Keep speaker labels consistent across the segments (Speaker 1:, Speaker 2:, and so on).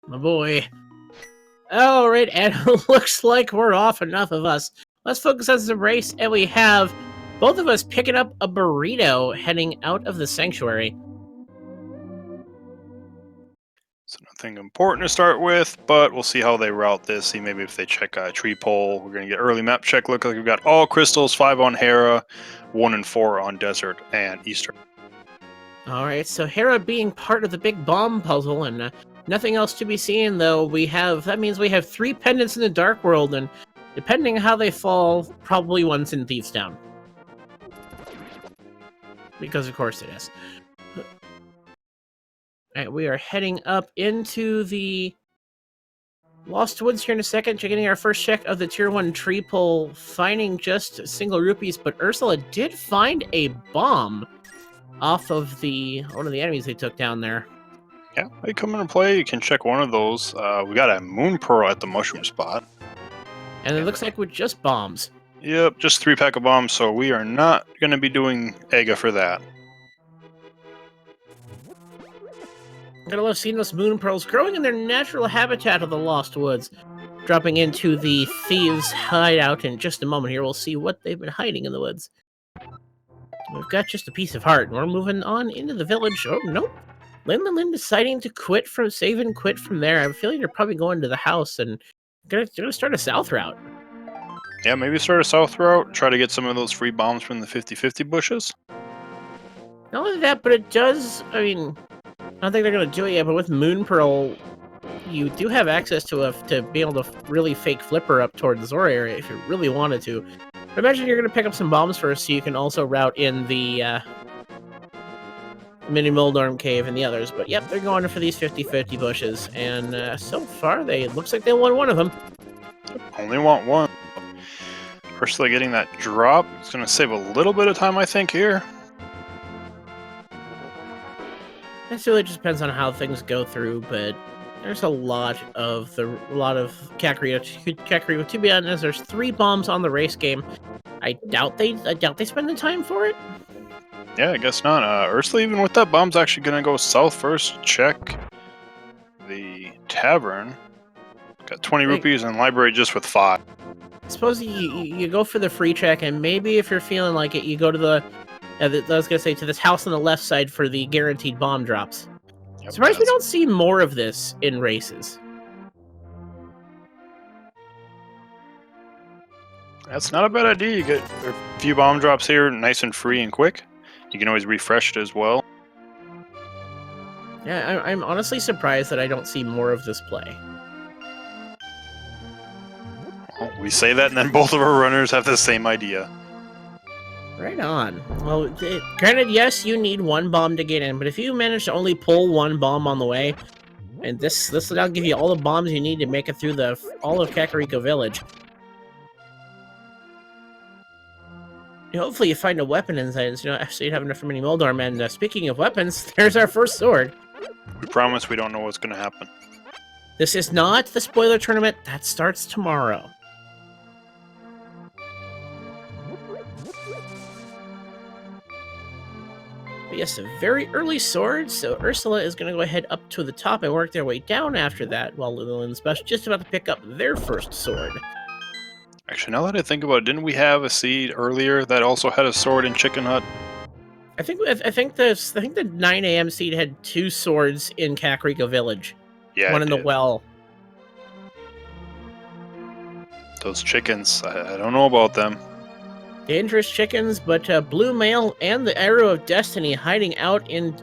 Speaker 1: My boy. Alright, and it looks like we're off, enough of us. Let's focus on some race, and we have both of us picking up a burrito heading out of the sanctuary.
Speaker 2: So nothing important to start with, but we'll see how they route this. See maybe if they check a tree pole. We're going to get early map check. Look like we've got all crystals, 5 on Hera, 1 and 4 on Desert and Eastern.
Speaker 1: Alright, so Hera being part of the big bomb puzzle, and nothing else to be seen, though. That means we have 3 pendants in the Dark World, and depending on how they fall, probably one's in Thieves Town. Because of course it is. Alright, we are heading up into the Lost Woods here in a second, getting our first check of the Tier 1 tree pole, finding just single rupees, but Ursula did find a bomb off of one of the enemies they took down there.
Speaker 2: Yeah, they come into play. You can check one of those. We got a moon pearl at the mushroom spot.
Speaker 1: And it looks like with just bombs.
Speaker 2: Yep, just 3-pack of bombs, so we are not going to be doing Ega for that.
Speaker 1: I gotta love seeing those moon pearls growing in their natural habitat of the Lost Woods. Dropping into the Thieves' hideout in just a moment here. We'll see what they've been hiding in the woods. We've got just a piece of heart, and we're moving on into the village. Oh, nope. Lin deciding to quit from there. I'm feeling they're probably going to the house and gonna start a south route.
Speaker 2: Yeah, maybe start a south route. Try to get some of those free bombs from the 50-50 bushes.
Speaker 1: Not only that, but it does, I mean, I don't think they're going to do it yet, but with Moon Pearl, you do have access to be able to really fake flipper up toward the Zora area if you really wanted to. But imagine you're going to pick up some bombs first so you can also route in the Mini Moldorm Cave and the others. But yep, they're going for these 50-50 bushes, and so far, looks like they won one of them.
Speaker 2: Only want one. Ursula getting that drop. It's going to save a little bit of time, I think, here.
Speaker 1: This really just depends on how things go through, but there's a lot of Kakariko. To be honest, there's 3 bombs on the race game. I doubt they spend the time for it.
Speaker 2: Yeah, I guess not. Ursula, even with that bomb's actually gonna go south first. Check the tavern. Got 20 rupees and library just with 5.
Speaker 1: Suppose you go for the free check, and maybe if you're feeling like it, you go to I was gonna say to this house on the left side for the guaranteed bomb drops. Yep, surprised we don't see more of this in races.
Speaker 2: That's not a bad idea. You get a few bomb drops here, nice and free and quick. You can always refresh it as well.
Speaker 1: Yeah, I'm honestly surprised that I don't see more of this play.
Speaker 2: Well, we say that, and then both of our runners have the same idea.
Speaker 1: Right on. Well, granted, yes, you need 1 bomb to get in, but if you manage to only pull 1 bomb on the way, and this will now give you all the bombs you need to make it through all of Kakariko Village. Hopefully you find a weapon inside, so you have enough for Mini Moldorm, and speaking of weapons, there's our first sword.
Speaker 2: We promise we don't know what's going to happen.
Speaker 1: This is not the spoiler tournament. That starts tomorrow. But yes, a very early sword, so Ursula is going to go ahead up to the top and work their way down after that, while LinlinlinN's just about to pick up their first sword.
Speaker 2: Actually, now that I think about it, didn't we have a seed earlier that also had a sword in Chicken Hut?
Speaker 1: I think the 9 AM seed had 2 swords in Kakariko Village.
Speaker 2: Yeah,
Speaker 1: one in the well.
Speaker 2: Those chickens, I don't know about them.
Speaker 1: Dangerous chickens, but Blue Mail and the Arrow of Destiny hiding out in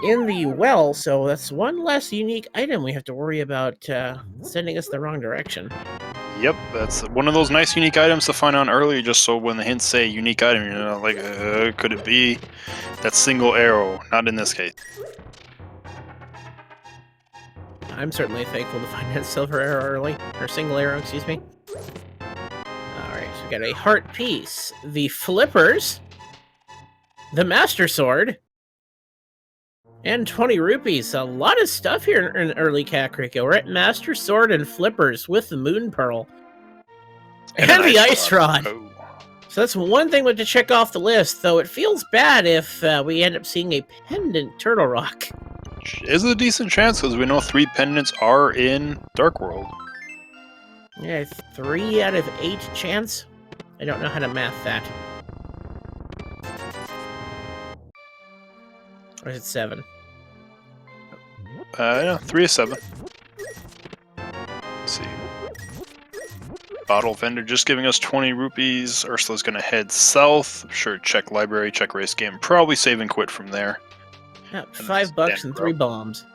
Speaker 1: the well, so that's one less unique item we have to worry about sending us the wrong direction.
Speaker 2: Yep, that's one of those nice unique items to find out early, just so when the hints say unique item, you're not like, could it be that single arrow? Not in this case.
Speaker 1: I'm certainly thankful to find that silver arrow early, or single arrow, excuse me. Alright, so we got a heart piece, the flippers, the master sword, and 20 rupees. A lot of stuff here in early Kakariko. We're at master sword and flippers with the moon pearl. And the ice rod. Oh. So that's one thing we have to check off the list, though it feels bad if we end up seeing a pendant turtle rock.
Speaker 2: which is a decent chance because we know 3 pendants are in Dark World.
Speaker 1: Yeah, 3 out of 8 chance? I don't know how to math that. Or is it 7?
Speaker 2: Yeah, 3 of 7. Let's see. Bottle vendor just giving us 20 rupees. Ursula's gonna head south. I'm sure check library, check race game. Probably save and quit from there.
Speaker 1: Yeah, $5 and 3 bombs.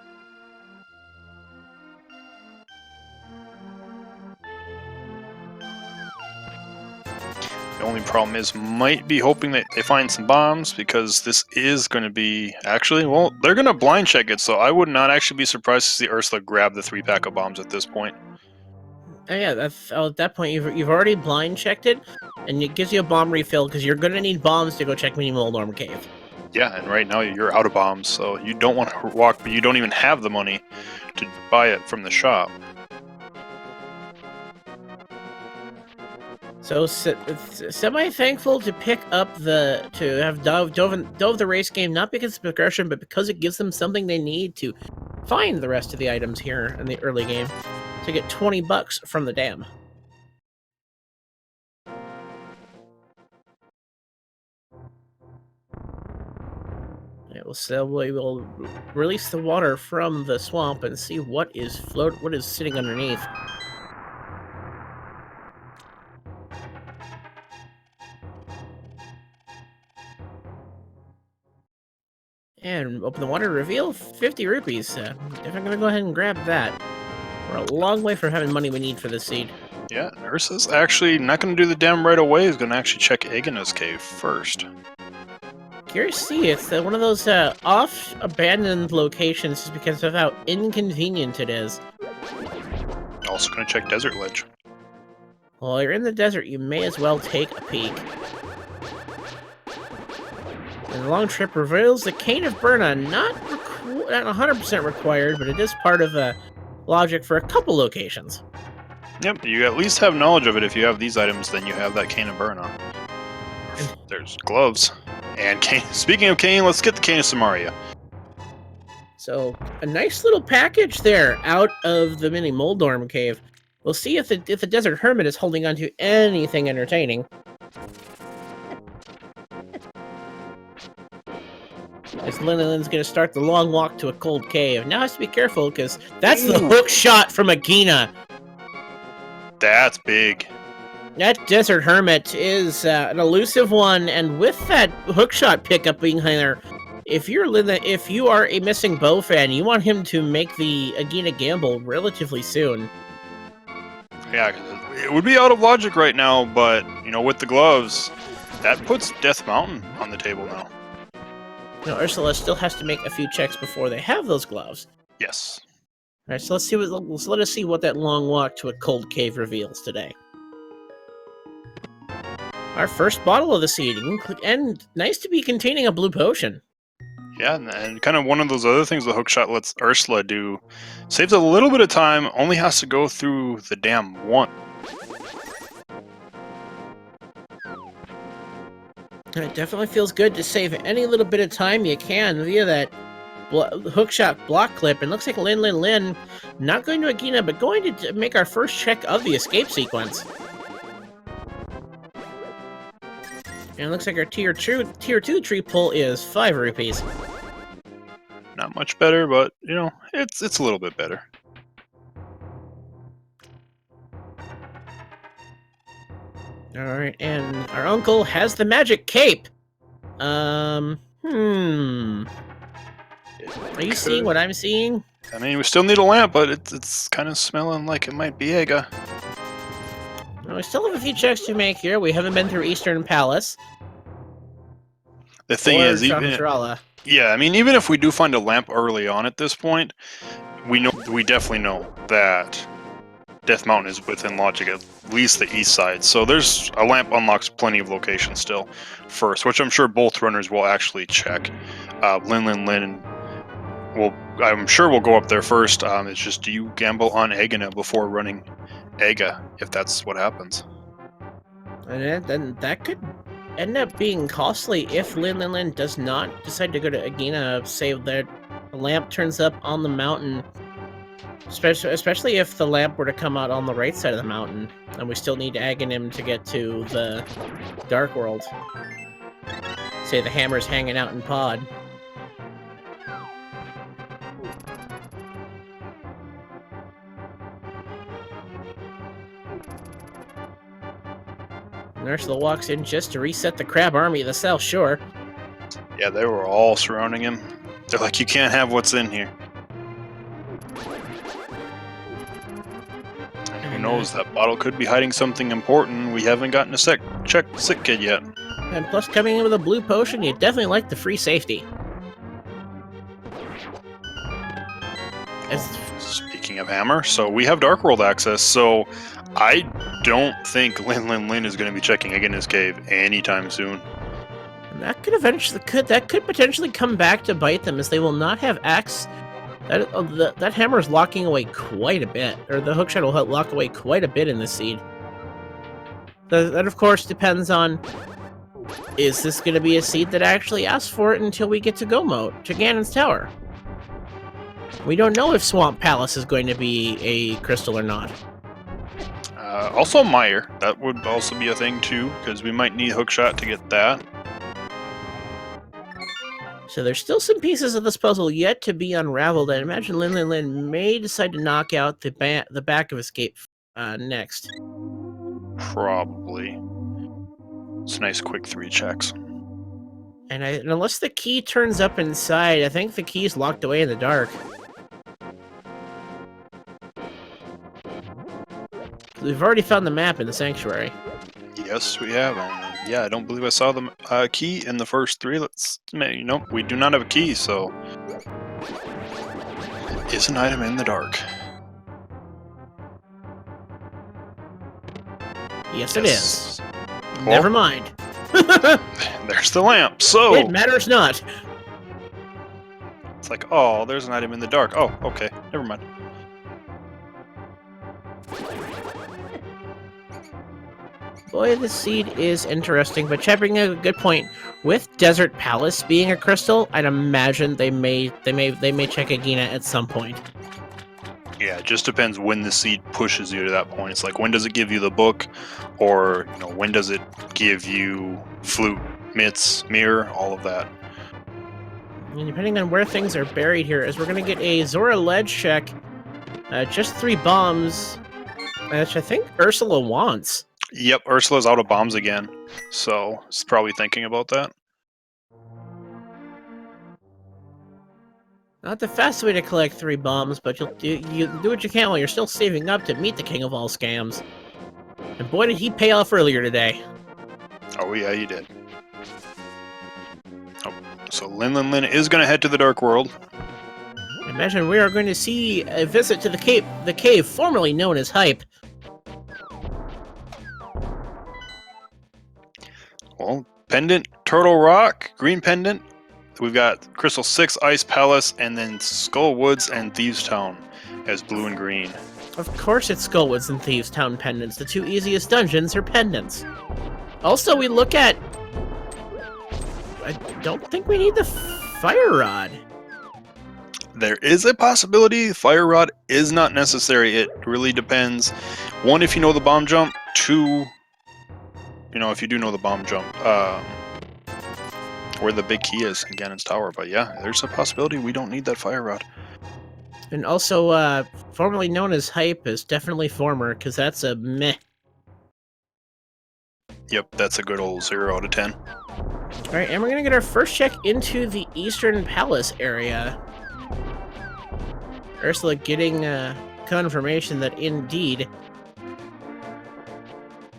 Speaker 2: The only problem is, might be hoping that they find some bombs, because this is going to be, actually, well, they're going to blind check it, so I would not actually be surprised to see Ursula grab the 3-pack of bombs at this point.
Speaker 1: Oh yeah, at that point you've already blind checked it, and it gives you a bomb refill because you're gonna need bombs to go check Mini Moldorm Cave.
Speaker 2: Yeah, and right now you're out of bombs, so you don't want to walk, but you don't even have the money to buy it from the shop.
Speaker 1: So semi-thankful to pick up to have dove the race game, not because of progression, but because it gives them something they need to find the rest of the items here in the early game to get $20 from the dam. We will release the water from the swamp and see what is sitting underneath. And open the water, reveal 50 rupees. Definitely gonna go ahead and grab that. We're a long way from having money we need for this seed.
Speaker 2: Yeah, Ursa's actually not going to do the dam right away. He's going to actually check Agana's cave first.
Speaker 1: Curious to see, it's one of those off-abandoned locations just because of how inconvenient it is.
Speaker 2: Also going to check Desert Ledge.
Speaker 1: While you're in the desert, you may as well take a peek. And the long trip reveals the Cane of Burna, not 100% required, but it is part of logic for a couple locations.
Speaker 2: Yep, you at least have knowledge of it. If you have these items, then you have that Cane of Burna. There's gloves. And cane. Speaking of cane, let's get the Cane of Samaria.
Speaker 1: So, a nice little package there out of the Mini Moldorm Cave. We'll see if the Desert Hermit is holding on to anything entertaining. As LinlinlinNya's gonna start the long walk to a cold cave. Now has to be careful, because that's the hook shot from Agina.
Speaker 2: That's big.
Speaker 1: That Desert Hermit is an elusive one, and with that hookshot pickup being there, if you are a missing bow fan, you want him to make the Agina gamble relatively soon.
Speaker 2: Yeah, it would be out of logic right now, but, you know, with the gloves, that puts Death Mountain on the table now.
Speaker 1: You know, Ursula still has to make a few checks before they have those gloves.
Speaker 2: Yes.
Speaker 1: All right, so let us see what that long walk to a cold cave reveals today. Our first bottle of the seed, and nice to be containing a blue potion.
Speaker 2: Yeah, and kind of one of those other things the hookshot lets Ursula do. Saves a little bit of time, only has to go through the dam once.
Speaker 1: And it definitely feels good to save any little bit of time you can via that hookshot block clip. And looks like LinlinlinNya not going to Agina, but going to make our first check of the escape sequence. And it looks like our tier 2 tree pull is 5 rupees.
Speaker 2: Not much better, but, you know, it's a little bit better.
Speaker 1: Alright, and our uncle has the magic cape. Are you seeing what I'm seeing?
Speaker 2: I mean, we still need a lamp, but it's kind of smelling like it might be Aga.
Speaker 1: Well, we still have a few checks to make here. We haven't been through Eastern Palace.
Speaker 2: The thing is, even I mean, even if we do find a lamp early on at this point, we definitely know that Death Mountain is within logic, at least the east side. So there's a lamp unlocks plenty of locations still first, which I'm sure both runners will actually check. LinlinlinNya I'm sure we'll go up there first. It's just, do you gamble on Agana before running Aga, if that's what happens?
Speaker 1: And then that could end up being costly if LinlinlinNya does not decide to go to Agina, save that a lamp turns up on the mountain, especially if the lamp were to come out on the right side of the mountain, and we still need Aghanim to get to the Dark World. Say the hammer's hanging out in pod. Ursula walks in just to reset the crab army of the South Shore.
Speaker 2: Yeah, they were all surrounding him. They're like, you can't have what's in here. And who knows, that bottle could be hiding something important. We haven't gotten to check the sick kid yet.
Speaker 1: And plus, coming in with a blue potion, you definitely like the free safety.
Speaker 2: Speaking of hammer, so we have Dark World access, so I don't think Lin is going to be checking again his cave anytime soon.
Speaker 1: And that could potentially come back to bite them, as they will not have axe. That hammer is locking away quite a bit, or the hookshot will lock away quite a bit in this seed. That of course depends on, is this going to be a seed that actually asks for it until we get to Gomote, to Ganon's Tower? We don't know if Swamp Palace is going to be a crystal or not.
Speaker 2: Also mire, that would also be a thing too, because we might need hookshot to get that.
Speaker 1: So there's still some pieces of this puzzle yet to be unraveled. I imagine Lin may decide to knock out the back of Escape next.
Speaker 2: Probably. It's a nice quick 3 checks.
Speaker 1: And unless the key turns up inside, I think the key's locked away in the dark. We've already found the map in the sanctuary.
Speaker 2: Yes, we have. Yeah, I don't believe I saw the key in the first 3. Nope, we do not have a key, so it is an item in the dark.
Speaker 1: Yes, it is.
Speaker 2: Well,
Speaker 1: Never mind.
Speaker 2: There's the lamp, so
Speaker 1: It matters not.
Speaker 2: it's like, oh, there's an item in the dark. Oh, okay, never mind.
Speaker 1: Boy, this seed is interesting, but Chad bringing a good point. With Desert Palace being a crystal, I'd imagine they may check Agina at some point.
Speaker 2: Yeah, it just depends when the seed pushes you to that point. It's like, when does it give you the book, or when does it give you flute, mitts, mirror, all of that.
Speaker 1: And depending on where things are buried here, as we're gonna get a Zora ledge check, just 3 bombs, which I think Ursula wants.
Speaker 2: Yep, Ursula's out of bombs again, so it's probably thinking about that.
Speaker 1: Not the fastest way to collect 3 bombs, but you do what you can while you're still saving up to meet the king of all scams. And boy, did he pay off earlier today.
Speaker 2: Oh yeah, you did. Oh, so Lin is going to head to the Dark World.
Speaker 1: I imagine we are going to see a visit to the cave formerly known as Hype.
Speaker 2: Well, pendant, Turtle Rock, green pendant. We've got Crystal 6, Ice Palace, and then Skull Woods and Thieves Town as blue and green.
Speaker 1: Of course it's Skullwoods and Thieves Town pendants. The 2 easiest dungeons are pendants. Also, we look at... I don't think we need the Fire Rod.
Speaker 2: There is a possibility Fire Rod is not necessary. It really depends. 1, if you know the bomb jump. 2, if you do know the bomb jump. Where the big key is in Ganon's Tower. But yeah, there's a possibility we don't need that Fire Rod.
Speaker 1: And also, formerly known as Hype is definitely former, because that's a meh.
Speaker 2: Yep, that's a good old 0 out of 10.
Speaker 1: Alright, and we're gonna get our first check into the Eastern Palace area. Ursula getting confirmation that indeed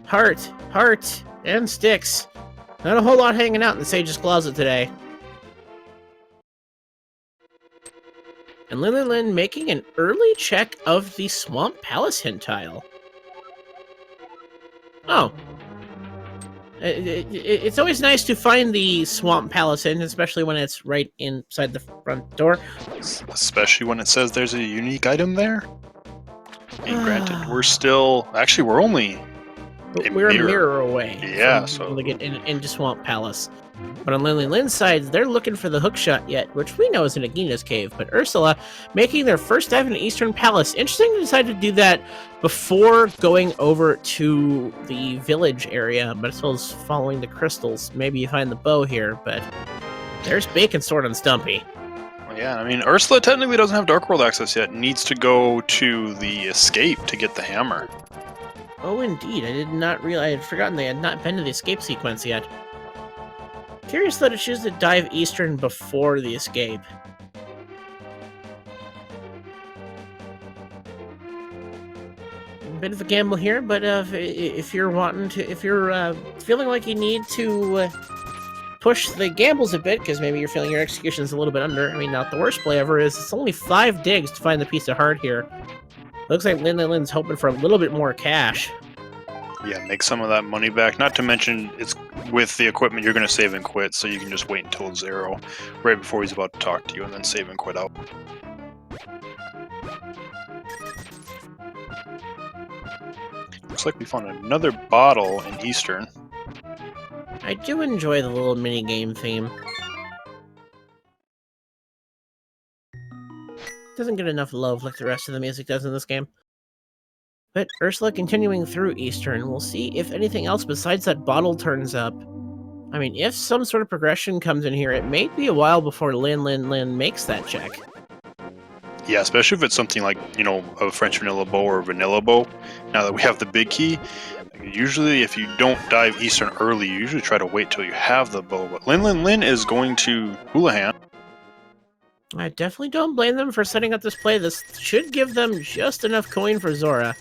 Speaker 1: heart, and sticks. Not a whole lot hanging out in the Sage's Closet today. And Lin making an early check of the Swamp Palace hint tile. Oh. It's always nice to find the Swamp Palace hint, especially when it's right inside the front door.
Speaker 2: Especially when it says there's a unique item there. And granted, we're still... Actually, we're only
Speaker 1: But
Speaker 2: a
Speaker 1: we're a
Speaker 2: mirror.
Speaker 1: mirror away
Speaker 2: Yeah,
Speaker 1: from
Speaker 2: so
Speaker 1: being able to get into Swamp Palace. But on LinlinlinNya's side, they're looking for the hookshot yet, which we know is in Agina's cave. But Ursula, making their first dive into Eastern Palace. Interesting to decide to do that before going over to the village area, but as well as following the crystals. Maybe you find the bow here, but there's Bacon Sword on Stumpy.
Speaker 2: yeah, I mean, Ursula technically doesn't have Dark World access yet. Needs to go to the escape to get the hammer.
Speaker 1: Oh, indeed. I did not realize. I had forgotten they had not been to the escape sequence yet. Curious that it chooses to dive eastern before the escape. A bit of a gamble here, but if you're wanting to, if you're feeling like you need to push the gambles a bit, because maybe you're feeling your execution's a little bit under. I mean, not the worst play ever is. It's only 5 digs to find the piece of heart here. Looks like LinlinlinNya's hoping for a little bit more cash.
Speaker 2: Yeah, make some of that money back. Not to mention, it's with the equipment you're going to save and quit, so you can just wait until 0, right before he's about to talk to you, and then save and quit out. Looks like we found another bottle in Eastern.
Speaker 1: I do enjoy the little mini-game theme. Doesn't get enough love like the rest of the music does in this game. But Ursula continuing through Eastern, we'll see if anything else besides that bottle turns up. I mean, if some sort of progression comes in here, it may be a while before LinlinlinNya makes that check.
Speaker 2: Yeah, especially if it's something like, you know, a French vanilla bow or vanilla bow. Now that we have the big key, usually if you don't dive Eastern early, you usually try to wait till you have the bow. But LinlinlinNya is going to Houlihan.
Speaker 1: I definitely don't blame them for setting up this play. This should give them just enough coin for Zora.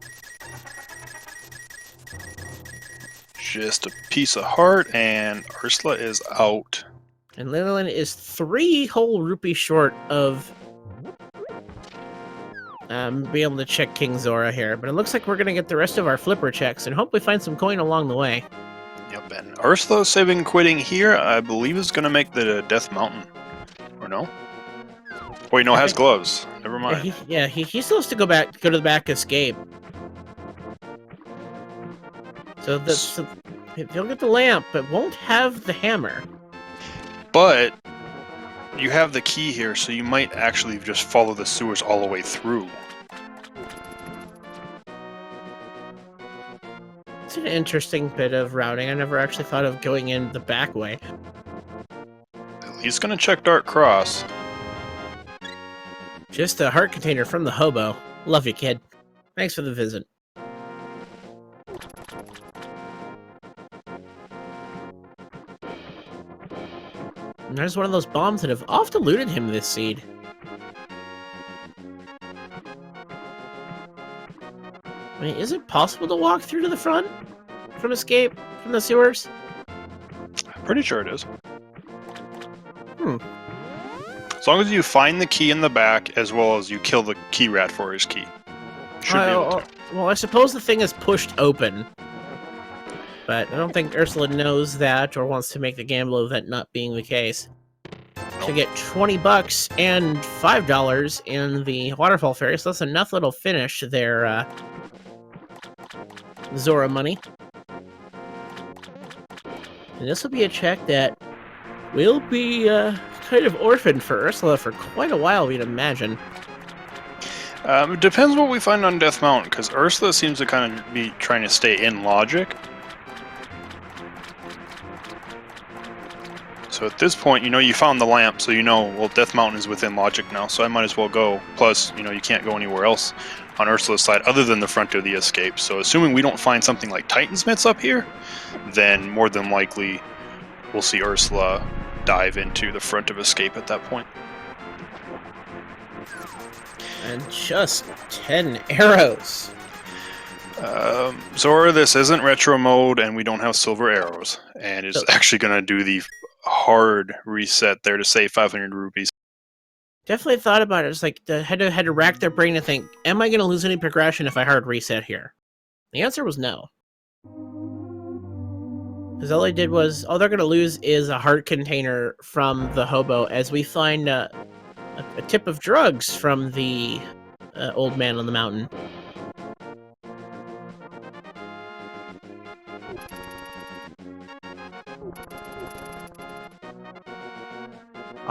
Speaker 2: Just a piece of heart, and Ursula is out.
Speaker 1: And LinlinlinNya is 3 whole rupees short of being able to check King Zora here. But it looks like we're going to get the rest of our flipper checks and hopefully find some coin along the way.
Speaker 2: Yep, and Ursula saving quitting here, I believe, is going to make the Death Mountain. Or no? Wait, no, has gloves. Never mind.
Speaker 1: He still has to go to the back escape. So he'll get the lamp, but won't have the hammer.
Speaker 2: But you have the key here, so you might actually just follow the sewers all the way through.
Speaker 1: It's an interesting bit of routing. I never actually thought of going in the back way.
Speaker 2: He's going to check Dark Cross.
Speaker 1: Just a heart container from the hobo. Love you, kid. Thanks for the visit. And there's one of those bombs that have often eluded him this seed. I mean, is it possible to walk through to the front from escape from the sewers?
Speaker 2: I'm pretty sure it is.
Speaker 1: Hmm.
Speaker 2: As long as you find the key in the back, as well as you kill the key rat for his key. Should be able to.
Speaker 1: Well, I suppose the thing is pushed open. But I don't think Ursula knows that or wants to make the gamble of that not being the case.
Speaker 2: Nope.
Speaker 1: To get $20 and $5 in the waterfall fairy, so that's enough that'll finish their Zora money. And this will be a check that will be kind of orphaned for Ursula for quite a while, we'd imagine.
Speaker 2: It depends what we find on Death Mountain, because Ursula seems to kind of be trying to stay in logic. So at this point, you know you found the lamp, so you know, well, Death Mountain is within logic now, so I might as well go. Plus, you know, you can't go anywhere else on Ursula's side other than the front of the escape. So assuming we don't find something like Titansmiths up here, then more than likely we'll see Ursula dive into the front of escape at that point.
Speaker 1: And just 10 arrows.
Speaker 2: Zora, this isn't retro mode, and we don't have silver arrows, and it's actually going to do the hard reset there to save 500 rupees.
Speaker 1: Definitely thought about it. It's like they had to rack their brain to think, am I going to lose any progression if I hard reset here? The answer was no. Because all they did was, all they're going to lose is a heart container from the hobo as we find a tip of drugs from the old man on the mountain.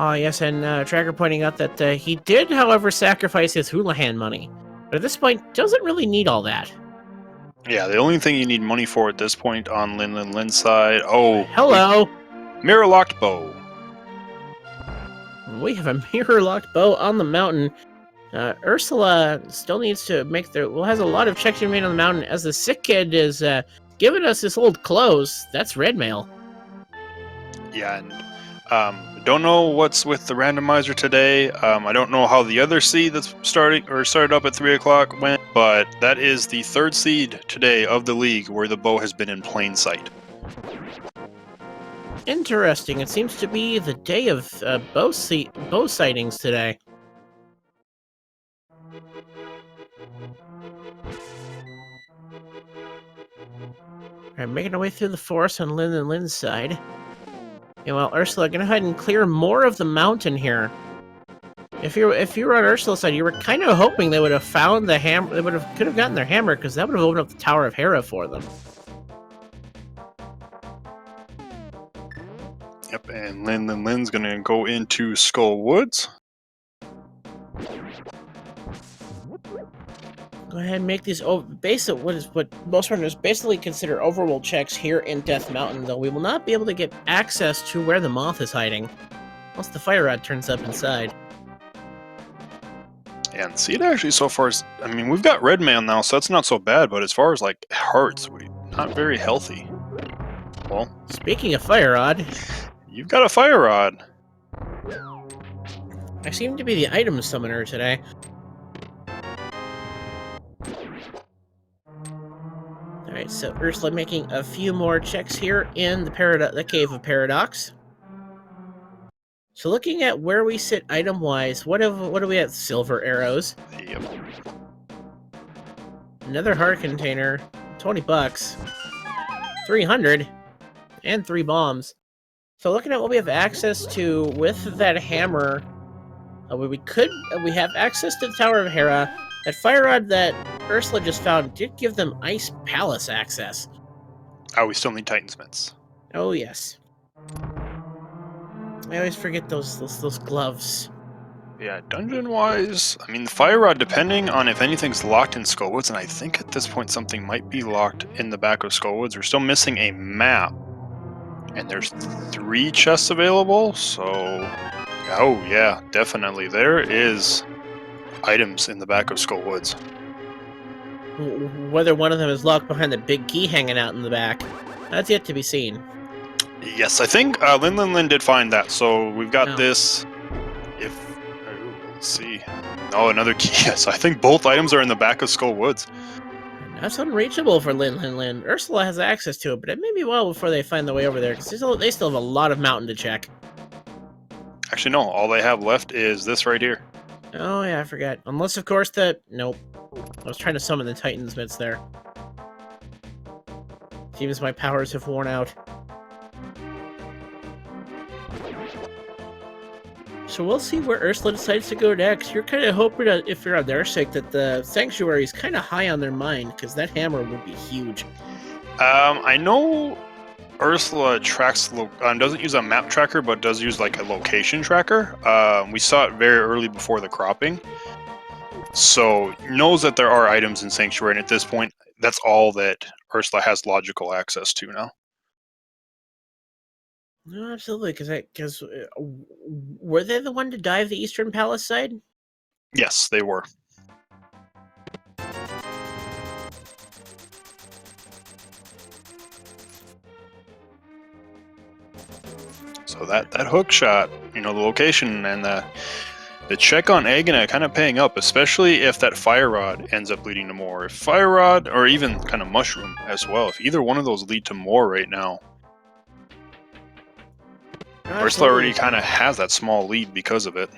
Speaker 1: Oh, yes, and Tracker pointing out that he did, however, sacrifice his Houlihan money. But at this point, doesn't really need all that.
Speaker 2: Yeah, the only thing you need money for at this point on LinlinlinNya's side... Oh,
Speaker 1: Hello!
Speaker 2: Mirror Locked Bow.
Speaker 1: We have a mirror-locked bow on the mountain. Ursula still needs to make the... Well, has a lot of checks to be made on the mountain, as the sick kid is giving us his old clothes. That's red mail.
Speaker 2: Yeah, and don't know what's with the randomizer today. I don't know how the other seed that's started up at 3 o'clock went, but that is the third seed today of the league where the bow has been in plain sight.
Speaker 1: Interesting. It seems to be the day of bow sightings today. Alright, making our way through the forest on LinlinlinNya's side. And well, Ursula, go ahead and clear more of the mountain here. If you were on Ursula's side, you were kind of hoping they would have found the hammer. They could have gotten their hammer, because that would have opened up the Tower of Hera for them.
Speaker 2: Yep, and LinlinlinNya's gonna go into Skull Woods.
Speaker 1: Go ahead and make these what most runners basically consider overworld checks here in Death Mountain, though we will not be able to get access to where the moth is hiding once the fire rod turns up inside.
Speaker 2: And see, it actually so far is, I mean, we've got red mail now, so that's not so bad, but as far as like hearts, we're not very healthy. Well,
Speaker 1: Speaking of fire rod,
Speaker 2: you've got a fire rod.
Speaker 1: I seem to be the item summoner today. Alright, so Ursula making a few more checks here in the Cave of Paradox. So looking at where we sit item-wise, what do we have? Silver arrows.
Speaker 2: Yep.
Speaker 1: Another heart container, 20 bucks. 300, and 3 bombs. So looking at what we have access to with that hammer, we have access to the Tower of Hera. That fire rod that Ursula just found did give them Ice Palace access.
Speaker 2: Oh, we still need Titansmiths.
Speaker 1: Oh yes. I always forget those gloves.
Speaker 2: Yeah, dungeon-wise, I mean, the fire rod, depending on if anything's locked in Skullwoods, and I think at this point something might be locked in the back of Skullwoods. We're still missing a map, and there's 3 chests available, so... Oh, yeah, definitely. There is items in the back of Skullwoods.
Speaker 1: Whether one of them is locked behind the big key hanging out in the back, that's yet to be seen.
Speaker 2: Yes, I think LinlinlinNya did find that, so we've got
Speaker 1: Oh.
Speaker 2: this. Let's see. Oh, another key. Yes, I think both items are in the back of Skullwoods.
Speaker 1: That's unreachable for LinlinlinNya. Ursula has access to it, but it may be well before they find the way over there, because they still have a lot of mountain to check.
Speaker 2: Actually, no. All they have left is this right here.
Speaker 1: Oh yeah, I forgot. Unless, of course, nope. I was trying to summon the Titansmiths there. Seems my powers have worn out. So we'll see where Ursula decides to go next. You're kind of hoping, if you're on their sake, that the Sanctuary is kind of high on their mind, because that hammer would be huge.
Speaker 2: I know Ursula doesn't use a map tracker, but does use like a location tracker. We saw it very early before the cropping, so knows that there are items in Sanctuary, and at this point, that's all that Ursula has logical access to now.
Speaker 1: No, absolutely, because were they the one to dive the Eastern Palace side?
Speaker 2: Yes, they were. So that hook shot, the location and the check on Agana kind of paying up, especially if that fire rod ends up leading to more. If fire rod, or even kind of mushroom as well, if either one of those lead to more right now, Ursula already kind of has that small lead because of it.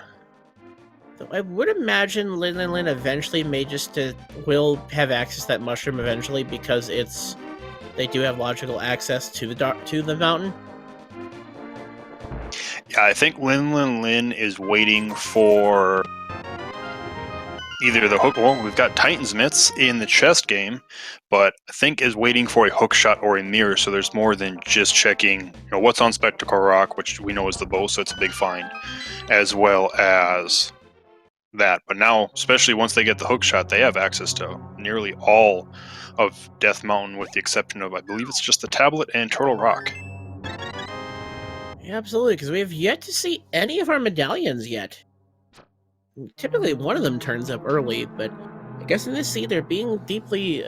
Speaker 1: So I would imagine LinlinlinNya eventually will have access to that mushroom eventually, because they do have logical access to the mountain.
Speaker 2: Yeah, I think LinlinlinNya is waiting for either the hook. Well, we've got Titan's Mitts in the chest game, but I think is waiting for a hook shot or a mirror. So there's more than just checking, what's on Spectacle Rock, which we know is the bow, so it's a big find, as well as that. But now, especially once they get the hook shot, they have access to nearly all of Death Mountain, with the exception of, I believe it's just the tablet and Turtle Rock.
Speaker 1: Yeah, absolutely, because we have yet to see any of our medallions yet. Typically, one of them turns up early, but I guess in this sea they're being deeply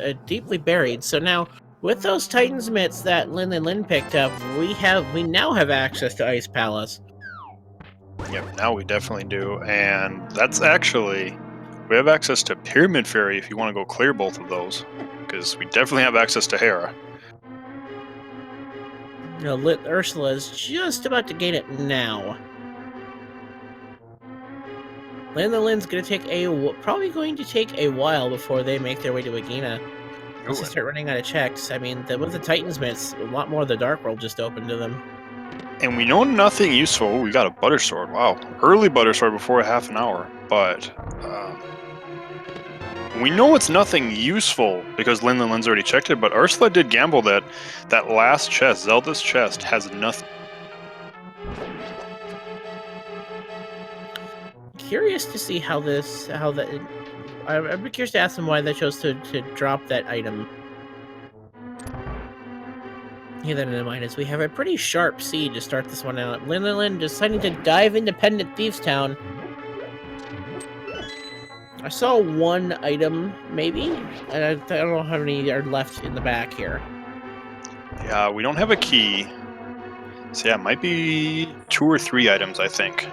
Speaker 1: buried. So now, with those Titan's mitts that Lin picked up, we now have access to Ice Palace.
Speaker 2: Yep, now we definitely do, and that's actually, we have access to Pyramid Fairy if you want to go clear both of those, because we definitely have access to Hera.
Speaker 1: Ursula is just about to gain it now. Lin's probably going to take a while before they make their way to Agena. Once they start running out of checks, I mean, with the Titan's mitts, a lot more of the Dark World just opened to them.
Speaker 2: And we know nothing useful. We got a Butter Sword. Wow. Early Butter Sword before half an hour. But we know it's nothing useful because Lin's already checked it. But Ursula did gamble that that last chest, Zelda's chest, has nothing.
Speaker 1: Curious to see I'd be curious to ask them why they chose to drop that item. Keep that in mind, as we have a pretty sharp seed to start this one out. Lin deciding to dive independent Thieves Town. I saw one item, maybe, and I don't know how many are left in the back here.
Speaker 2: Yeah, we don't have a key. So yeah, it might be 2 or 3 items, I think.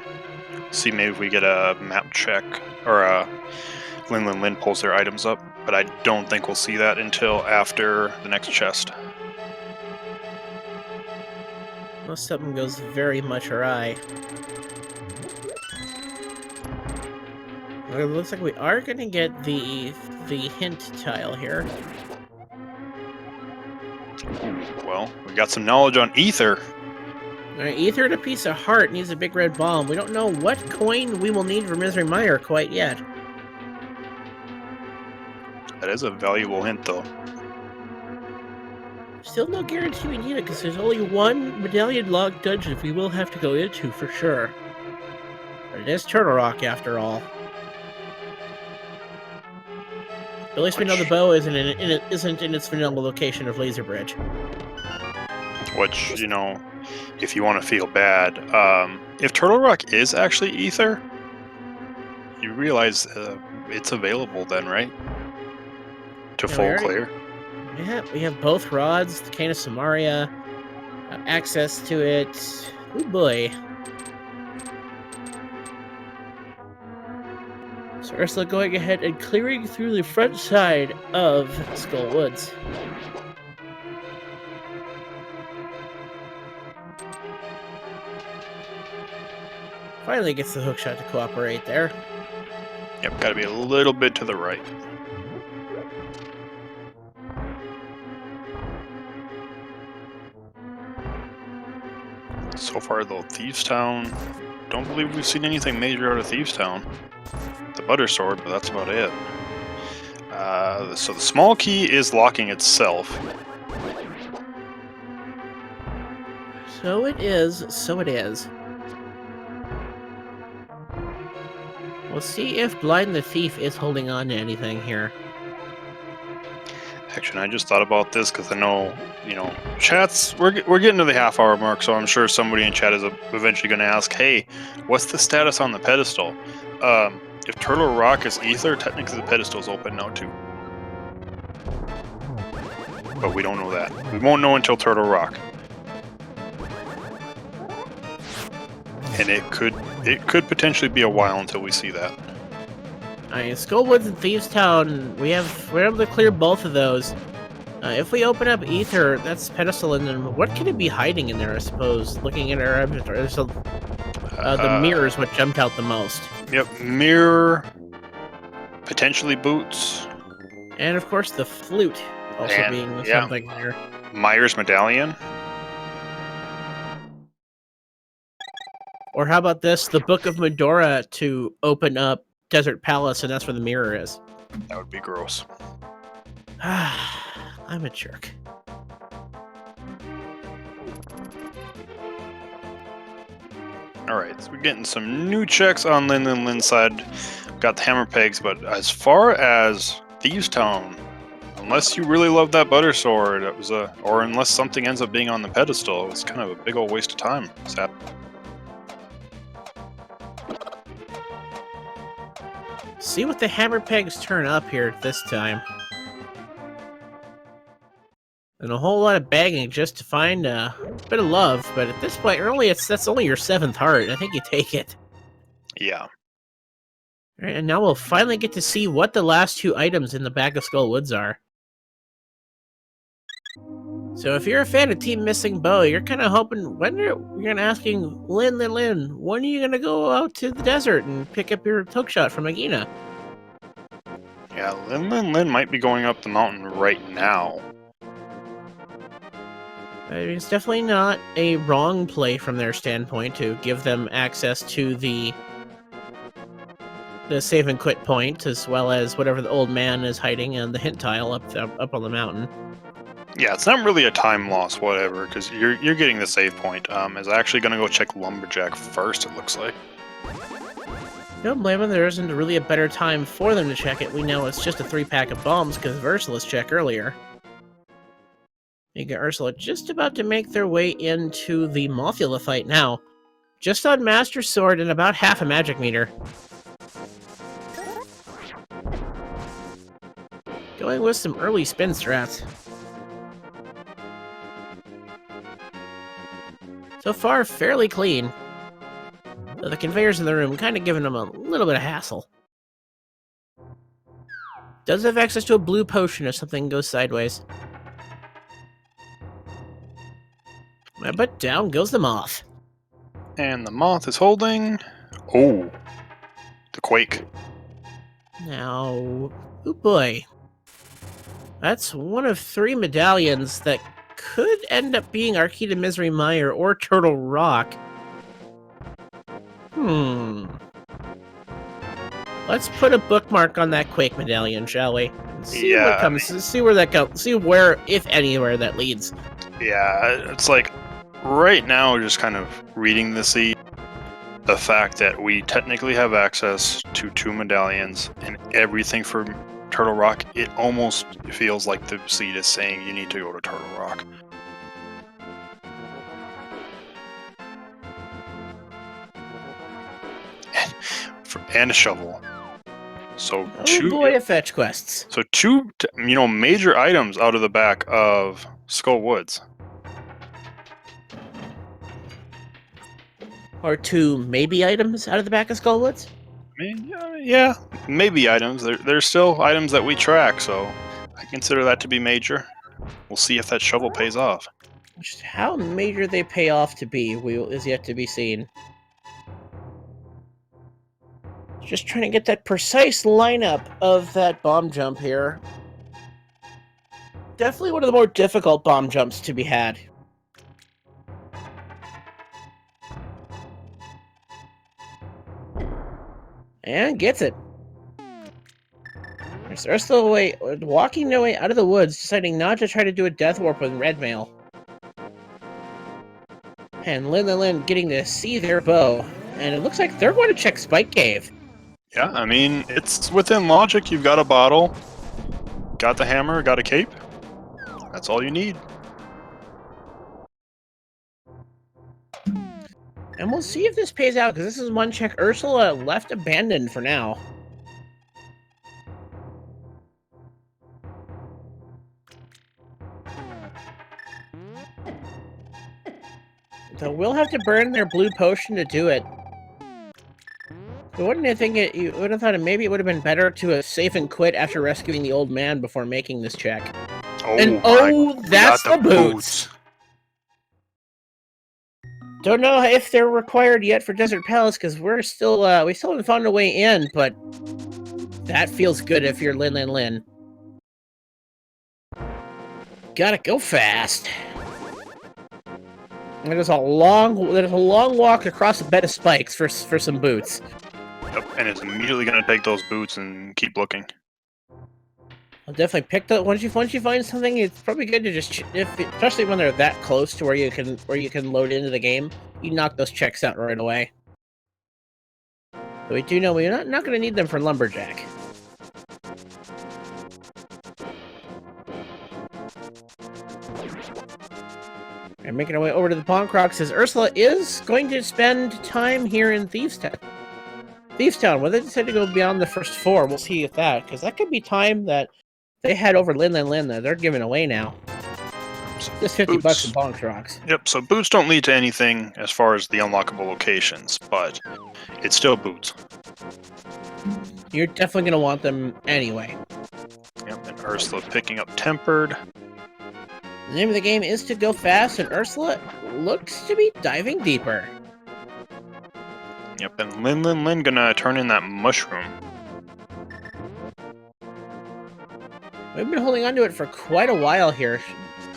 Speaker 2: See, maybe if we get a map check, or Lin pulls their items up, but I don't think we'll see that until after the next chest.
Speaker 1: Unless something goes very much awry. It looks like we are going to get the hint tile here.
Speaker 2: Well, we got some knowledge on Ether.
Speaker 1: Alright, Ether and a piece of heart needs a big red bomb. We don't know what coin we will need for Misery Mire quite yet.
Speaker 2: That is a valuable hint, though.
Speaker 1: Still no guarantee we need it, because there's only one medallion log dungeon we will have to go into for sure. But it is Turtle Rock, after all. At least we know the bow isn't in its vanilla location of Laser Bridge.
Speaker 2: Which, if you want to feel bad, if Turtle Rock is actually Ether, you realize it's available then, right? To full clear.
Speaker 1: Yeah, we have both rods, the Cane of Samaria, access to it. Oh boy. So Ursula going ahead and clearing through the front side of Skull Woods. Finally gets the hookshot to cooperate there.
Speaker 2: Yep, gotta be a little bit to the right. So far, though, Thieves Town, don't believe we've seen anything major out of Thieves Town. The Butter Sword, but that's about it. So the small key is locking itself.
Speaker 1: So it is. We'll see if Blind the Thief is holding on to anything here.
Speaker 2: Actually, I just thought about this because I know, chats, we're getting to the half-hour mark, so I'm sure somebody in chat is eventually going to ask, hey, what's the status on the pedestal? If Turtle Rock is Ether, technically the pedestal's open now, too. But we don't know that. We won't know until Turtle Rock. And it could potentially be a while until we see that.
Speaker 1: Alright, Skullwoods and Thieves Town, we're able to clear both of those. If we open up Ether, that's Pedestal, and then what could it be hiding in there, I suppose? Looking at our inventory, the mirror is what jumped out the most.
Speaker 2: Yep, mirror, potentially boots.
Speaker 1: And of course the flute also being something there.
Speaker 2: Mire's medallion.
Speaker 1: Or how about this, the Book of Medora to open up Desert Palace, and that's where the mirror is.
Speaker 2: That would be gross.
Speaker 1: I'm a jerk.
Speaker 2: Alright, so we're getting some new checks on LinlinlinNya's side. Got the hammer pegs, but as far as Thieves Town, unless you really love that butter sword, it was or unless something ends up being on the pedestal, it's kind of a big old waste of time. Sad.
Speaker 1: See what the hammer pegs turn up here this time. And a whole lot of begging just to find a bit of love, but at this point, that's only your 7th heart. I think you take it.
Speaker 2: Yeah.
Speaker 1: All right, and now we'll finally get to see what the last 2 items in the Back of Skull Woods are. So if you're a fan of Team Missing Bow, you're kind of hoping, you're going to asking, Lin, when are you going to go out to the desert and pick up your hookshot from Agina?
Speaker 2: Yeah, LinlinlinNya might be going up the mountain right now.
Speaker 1: It's definitely not a wrong play from their standpoint to give them access to the save and quit point, as well as whatever the old man is hiding on the hint tile up on the mountain.
Speaker 2: Yeah, it's not really a time loss, whatever, because you're getting the save point. Is actually going to go check Lumberjack first, it looks like.
Speaker 1: Don't blame them, there isn't really a better time for them to check it. We know it's just a 3-pack of bombs because of Ursula's check earlier. You got Ursula just about to make their way into the Mothula fight now. Just on Master Sword and about half a magic meter. Going with some early spin strats. So far, fairly clean. Though the conveyors in the room kind of giving them a little bit of hassle. Does have access to a blue potion if something goes sideways. But down goes the moth.
Speaker 2: And the moth is holding... Oh! The quake.
Speaker 1: Now... Oh boy. That's one of 3 medallions that could end up being Arcata Misery Mire or Turtle Rock. Let's put a bookmark on that Quake medallion, shall we? See what comes. See where that goes. See where, if anywhere, that leads.
Speaker 2: Yeah, it's like right now, just kind of reading the seed. The fact that we technically have access to 2 medallions and everything for Turtle Rock, it almost feels like the seed is saying you need to go to Turtle Rock. And a shovel. So
Speaker 1: boy, of fetch quests.
Speaker 2: So 2, major items out of the back of Skull Woods.
Speaker 1: Or 2 maybe items out of the back of Skull Woods?
Speaker 2: I mean, yeah, maybe items. There's still items that we track, so I consider that to be major. We'll see if that shovel pays off.
Speaker 1: Just how major they pay off to be is yet to be seen. Just trying to get that precise lineup of that bomb jump here. Definitely one of the more difficult bomb jumps to be had. And gets it. There's Ursula walking their way out of the woods, deciding not to try to do a death warp with red mail. And LinlinlinNya getting to see their bow. And it looks like they're going to check Spike Cave.
Speaker 2: Yeah, I mean, it's within logic. You've got a bottle, got the hammer, got a cape. That's all you need.
Speaker 1: And we'll see if this pays out, because this is one check Ursula left abandoned for now. So we'll have to burn their blue potion to do it. But wouldn't you think you would have thought maybe it would have been better to save and quit after rescuing the old man before making this check? That's the boots! Don't know if they're required yet for Desert Palace, because we still haven't found a way in, but that feels good if you're LinlinlinNya. Gotta go fast. There's a long walk across a bed of spikes for some boots.
Speaker 2: Yep, and it's immediately going to take those boots and keep looking.
Speaker 1: I'll definitely pick that once you find something. It's probably good to just especially when they're that close to where you can load into the game. You knock those checks out right away. So we do know we're not going to need them for lumberjack. And making our way over to the Pawn Crocs, as Ursula is going to spend time here in Thieves Town. Whether they decide to go beyond the first 4, we'll see if that, because that could be time that they had over Lin that they're giving away now. Just $50 in Pawn Crocs.
Speaker 2: Yep, so boots don't lead to anything as far as the unlockable locations, but it's still boots.
Speaker 1: You're definitely going to want them anyway.
Speaker 2: Yep, and Ursula picking up Tempered.
Speaker 1: The name of the game is to go fast, and Ursula looks to be diving deeper.
Speaker 2: Yep, and Lin gonna turn in that mushroom.
Speaker 1: We've been holding on to it for quite a while here.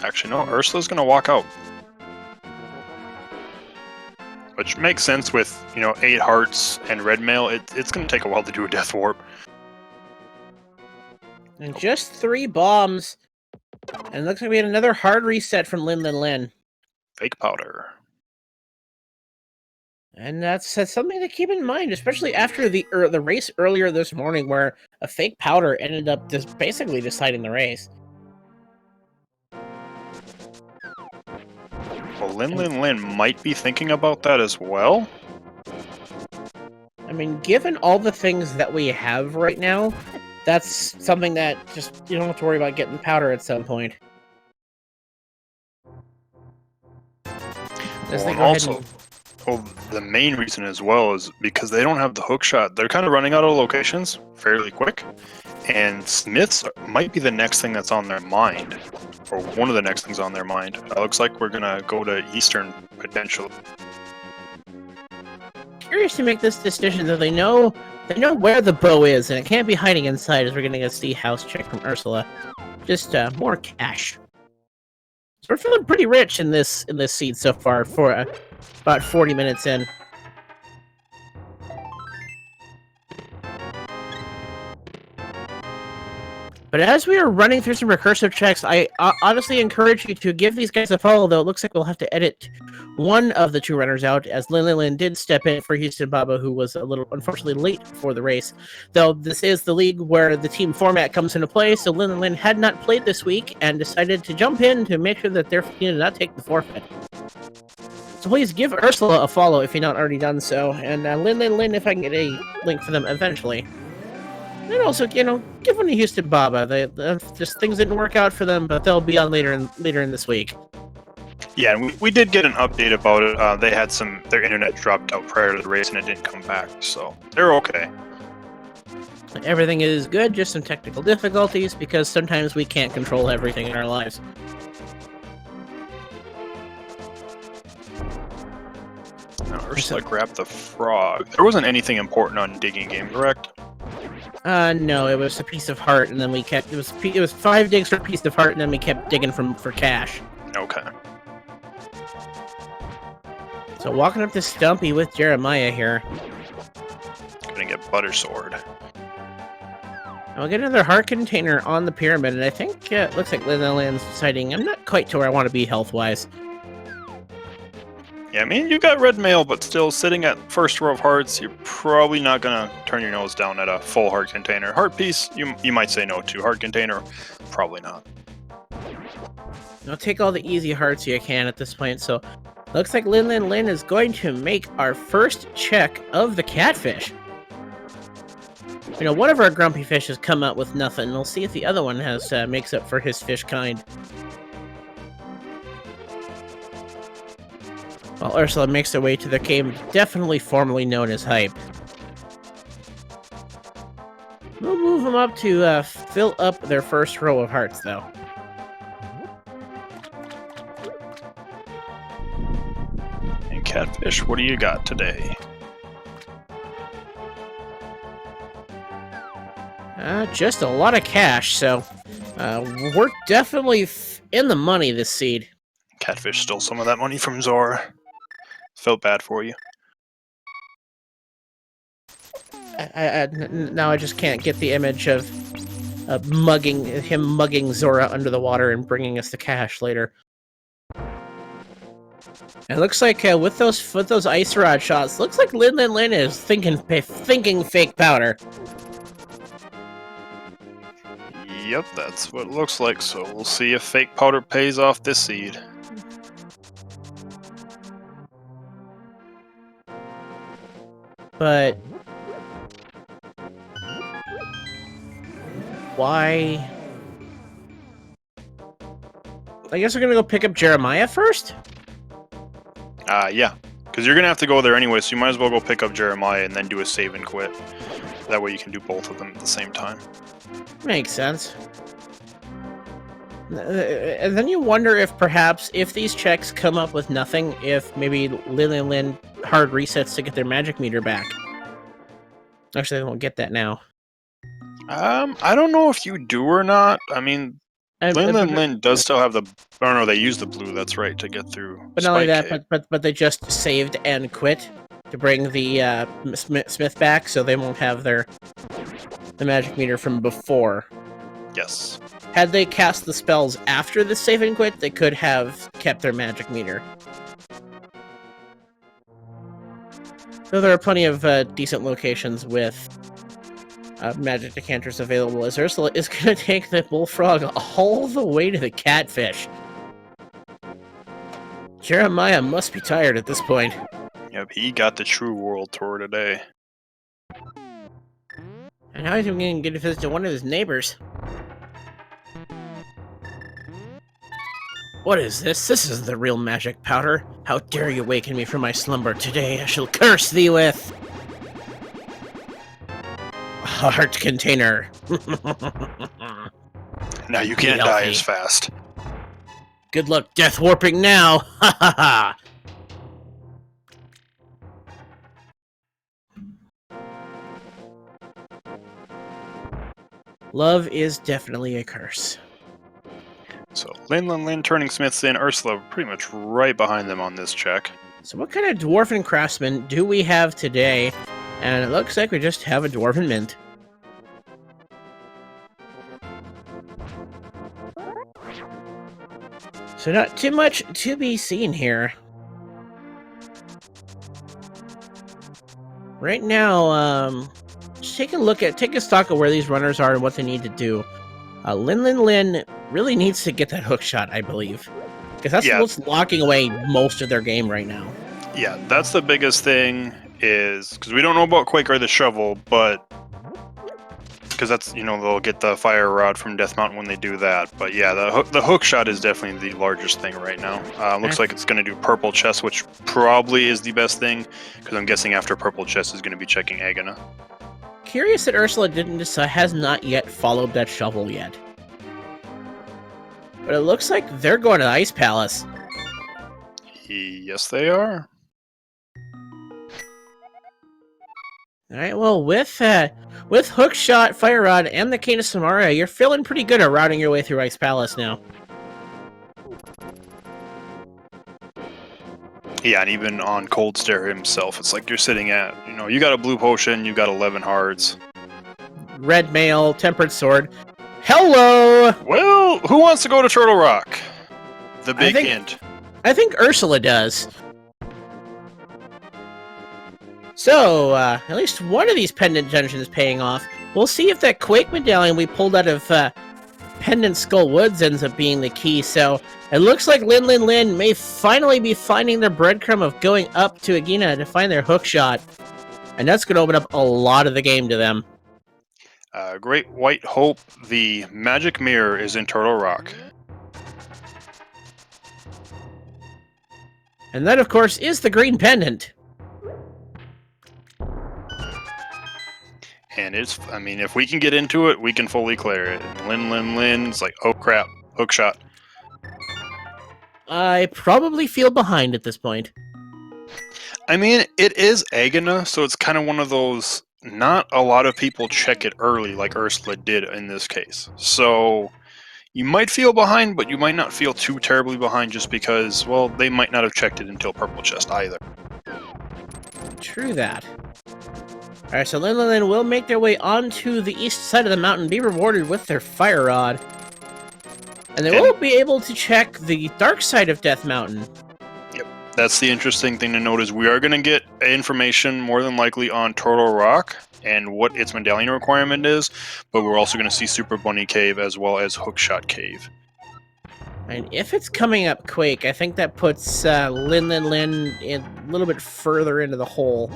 Speaker 2: Actually, no, Ursula's gonna walk out. Which makes sense with, 8 hearts and red mail. It's gonna take a while to do a death warp.
Speaker 1: And just 3 bombs. And it looks like we had another hard reset from Lin.
Speaker 2: Fake powder.
Speaker 1: And that's something to keep in mind, especially after the race earlier this morning, where a fake powder ended up just basically deciding the race.
Speaker 2: Well, Lin might be thinking about that as well.
Speaker 1: I mean, given all the things that we have right now, that's something that just you don't have to worry about getting powder at some point.
Speaker 2: The main reason as well is because they don't have the hook shot. They're kind of running out of locations fairly quick, and Smiths might be the next thing that's on their mind, or one of the next things on their mind. It looks like we're gonna go to Eastern potentially.
Speaker 1: Curious to make this decision, though. They know where the bow is, and it can't be hiding inside. As we're getting a sea house check from Ursula, just more cash. So we're feeling pretty rich in this seed so far for about 40 minutes in. But as we are running through some recursive checks, I honestly encourage you to give these guys a follow, though it looks like we'll have to edit one of the 2 runners out, as Lin did step in for Houston Baba, who was a little, unfortunately, late for the race. Though this is the league where the team format comes into play, so Lin had not played this week and decided to jump in to make sure that their team did not take the forfeit. So please give Ursula a follow if you've not already done so, and Lin, if I can get a link for them eventually. And also, give one to Houston Baba. Just things didn't work out for them, but they'll be on later in this week.
Speaker 2: Yeah, and we did get an update about it. They had their internet dropped out prior to the race and it didn't come back, so they're okay.
Speaker 1: Everything is good, just some technical difficulties, because sometimes we can't control everything in our lives.
Speaker 2: Now, Ursula grabbed the frog. There wasn't anything important on digging game, correct?
Speaker 1: No, it was a piece of heart, and then we kept it was 5 digs for a piece of heart, and then we kept digging for cash.
Speaker 2: Okay.
Speaker 1: So walking up to Stumpy with Jeremiah here.
Speaker 2: Gonna get Butter Sword.
Speaker 1: And we'll get another heart container on the pyramid, and I think it looks like Linlin's deciding I'm not quite to where I want to be health-wise.
Speaker 2: Yeah, I mean, you got red mail, but still sitting at first row of hearts, you're probably not gonna turn your nose down at a full heart container. Heart piece, you might say no to. Heart container, probably not.
Speaker 1: I'll take all the easy hearts you can at this point, so looks like Lin is going to make our first check of the catfish. One of our grumpy fish has come out with nothing. We'll see if the other one makes up for his fish kind. While Ursula makes her way to the game, definitely formerly known as Hype. We'll move them up to fill up their first row of hearts, though.
Speaker 2: And Catfish, what do you got today?
Speaker 1: Just a lot of cash, so we're definitely in the money this seed.
Speaker 2: Catfish stole some of that money from Zora. Felt bad for you.
Speaker 1: Now I just can't get the image of him mugging Zora under the water and bringing us the cash later. It looks like with those ice rod shots, looks like Lin is thinking fake powder.
Speaker 2: Yep, that's what it looks like. So we'll see if fake powder pays off this seed.
Speaker 1: But why? I guess we're gonna go pick up Jeremiah first?
Speaker 2: Yeah. Because you're going to have to go there anyway, so you might as well go pick up Jeremiah and then do a save and quit. That way you can do both of them at the same time.
Speaker 1: Makes sense. And then you wonder if perhaps, if these checks come up with nothing, if maybe Lin hard resets to get their magic meter back. Actually, they won't get that now.
Speaker 2: I don't know if you do or not. I mean, Lin does still have the... Oh no, they use the blue, that's right, to get through.
Speaker 1: But not only that, but they just saved and quit to bring the Smith back, so they won't have the magic meter from before.
Speaker 2: Yes.
Speaker 1: Had they cast the spells after the save and quit, they could have kept their magic meter. Though there are plenty of decent locations with magic decanters available, as Ursula is going to take the bullfrog all the way to the catfish. Jeremiah must be tired at this point.
Speaker 2: Yep, he got the true world tour today.
Speaker 1: And now he's going to get a visit to one of his neighbors. What is this? This is the real magic powder. How dare you waken me from my slumber? Today I shall curse thee with... a heart container.
Speaker 2: Now you can't die as fast.
Speaker 1: Good luck death warping now! Ha ha ha! Love is definitely a curse.
Speaker 2: So, Lin turning Smiths in, Ursula pretty much right behind them on this check.
Speaker 1: So what kind of Dwarven Craftsman do we have today? And it looks like we just have a Dwarven Mint. So not too much to be seen here. Right now, just take a stock of where these runners are and what they need to do. Lin really needs to get that hook shot, I believe. Because that's what's locking away most of their game right now.
Speaker 2: Yeah, that's the biggest thing, is because we don't know about Quake or the shovel, but because that's, they'll get the fire rod from Death Mountain when they do that. But yeah, the hook shot is definitely the largest thing right now. Looks like it's going to do purple chest, which probably is the best thing, because I'm guessing after purple chest is going to be checking Agana.
Speaker 1: Curious that Ursula has not yet followed that shovel yet. But it looks like they're going to the Ice Palace.
Speaker 2: Yes, they are.
Speaker 1: Alright, well, with Hookshot, Fire Rod, and the Cane of Samaria, you're feeling pretty good at routing your way through Ice Palace now.
Speaker 2: Yeah, and even on Cold Stare himself, it's like you're sitting at, you got a blue potion, you got 11 hearts.
Speaker 1: Red mail, tempered sword. Hello!
Speaker 2: Well, who wants to go to Turtle Rock? The big hint.
Speaker 1: I think Ursula does. So, at least one of these pendant dungeons is paying off. We'll see if that Quake medallion we pulled out of Pendant Skull Woods ends up being the key. So, it looks like Lin may finally be finding their breadcrumb of going up to Agina to find their hook shot. And that's going to open up a lot of the game to them.
Speaker 2: Great White Hope, the magic mirror is in Turtle Rock.
Speaker 1: And that, of course, is the green pendant.
Speaker 2: And if we can get into it, we can fully clear it. And Lin, it's like, oh crap, hook shot.
Speaker 1: I probably feel behind at this point.
Speaker 2: I mean, it is Agana, so it's kind of one of those, not a lot of people check it early like Ursula did in this case. So you might feel behind, but you might not feel too terribly behind just because, well, they might not have checked it until Purple Chest either.
Speaker 1: True that. Alright, so LinlinLin will make their way onto the east side of the mountain, be rewarded with their fire rod. And they will be able to check the dark side of Death Mountain.
Speaker 2: Yep. That's the interesting thing to note is we are going to get information more than likely on Turtle Rock and what its medallion requirement is, but we're also going to see Super Bunny Cave as well as Hookshot Cave.
Speaker 1: And if it's coming up Quake, I think that puts LinlinLin a little bit further into the hole.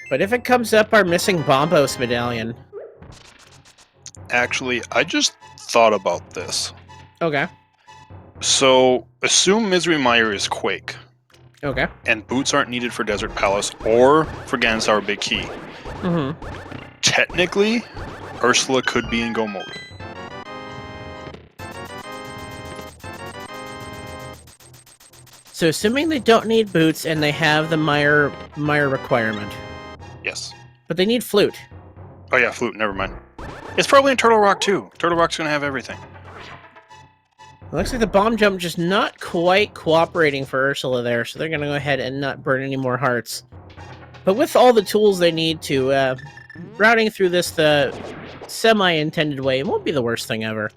Speaker 1: But if it comes up our missing Bombos medallion...
Speaker 2: Actually, I just thought about this.
Speaker 1: Okay.
Speaker 2: So, assume Misery Mire is Quake.
Speaker 1: Okay.
Speaker 2: And boots aren't needed for Desert Palace or for Gansour Big Key.
Speaker 1: Mm-hmm.
Speaker 2: Technically, Ursula could be in Go mode.
Speaker 1: So assuming they don't need boots and they have the mire requirement.
Speaker 2: Yes.
Speaker 1: But they need flute.
Speaker 2: Oh yeah, flute, never mind. It's probably in Turtle Rock too. Turtle Rock's gonna have everything.
Speaker 1: It looks like the bomb jump just not quite cooperating for Ursula there, so they're gonna go ahead and not burn any more hearts. But with all the tools they need to, routing through this the semi-intended way, it won't be the worst thing ever.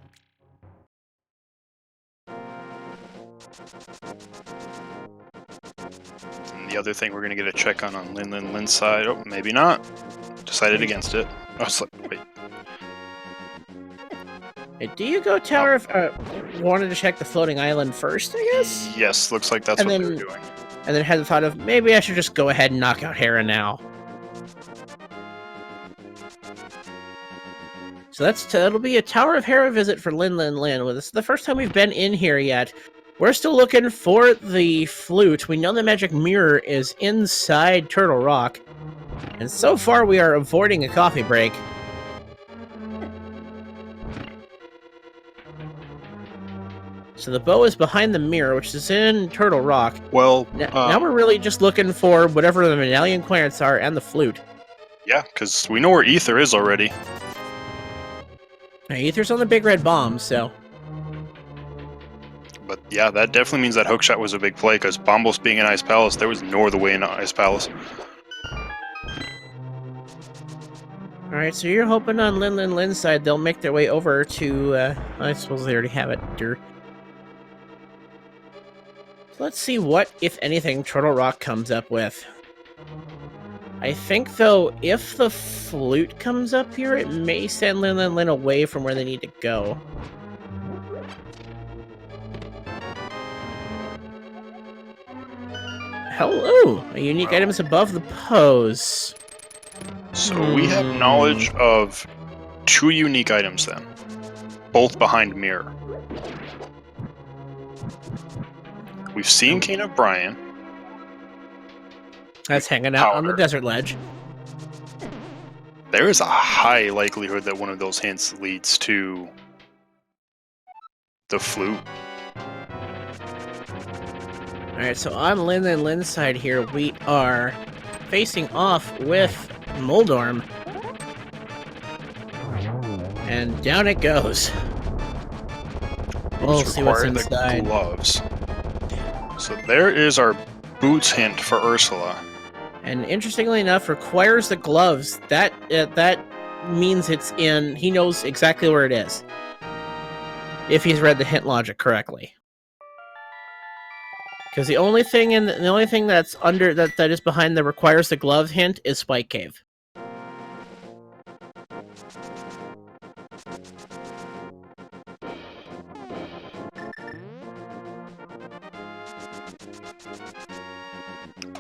Speaker 2: And the other thing we're gonna get a check on LinlinLin's side. Oh, maybe not. Decided against it. I was like, wait.
Speaker 1: Hey, do you go Tower of... wanted to check the floating island first, I guess?
Speaker 2: Yes, looks like that's what they're doing.
Speaker 1: And then had the thought of, maybe I should just go ahead and knock out Hera now. So that'll be a Tower of Hera visit for LinlinLin. This is the first time we've been in here yet. We're still looking for the flute. We know the magic mirror is inside Turtle Rock. And so far we are avoiding a coffee break. So the bow is behind the mirror, which is in Turtle Rock.
Speaker 2: Well,
Speaker 1: now we're really just looking for whatever the medallion clearance are and the flute.
Speaker 2: Yeah, because we know where Ether is already.
Speaker 1: Now, Ether's on the big red bomb, so...
Speaker 2: But yeah, that definitely means that hookshot was a big play, because Bombos being in Ice Palace, there was no other way in Ice Palace.
Speaker 1: Alright, so you're hoping on LinlinLin's side they'll make their way over to... I suppose they already have it. Let's see what, if anything, Turtle Rock comes up with. I think, though, if the flute comes up here, it may send LinlinLin away from where they need to go. Hello! A unique item is above the pose.
Speaker 2: So we have knowledge of 2 unique items then. Both behind mirror. We've seen Kane O'Brien.
Speaker 1: That's hanging out on the desert ledge.
Speaker 2: There is a high likelihood that one of those hints leads to the flute.
Speaker 1: Alright, so on LinlinLin's side here, we are facing off with Moldorm. And down it goes. We'll see what's inside.
Speaker 2: Gloves. So there is our boots hint for Ursula.
Speaker 1: And interestingly enough, requires the gloves. That means it's in... He knows exactly where it is. If he's read the hint logic correctly. Because the only thing that's under that is behind the requires the glove hint is Spike Cave.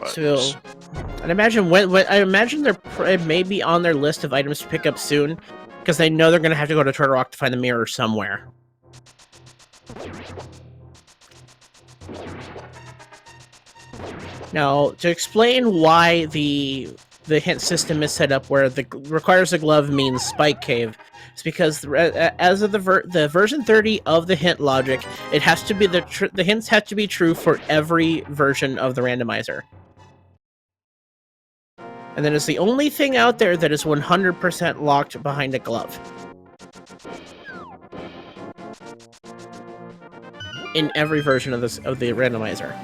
Speaker 1: So, I'd imagine they're maybe on their list of items to pick up soon, because they know they're going to have to go to Turtle Rock to find the mirror somewhere. Now, to explain why the hint system is set up where the requires a glove means Spike Cave, it's because as of the version 30 of the hint logic, it has to be the hints have to be true for every version of the randomizer. And then it's the only thing out there that is 100% locked behind a glove. In every version of the randomizer.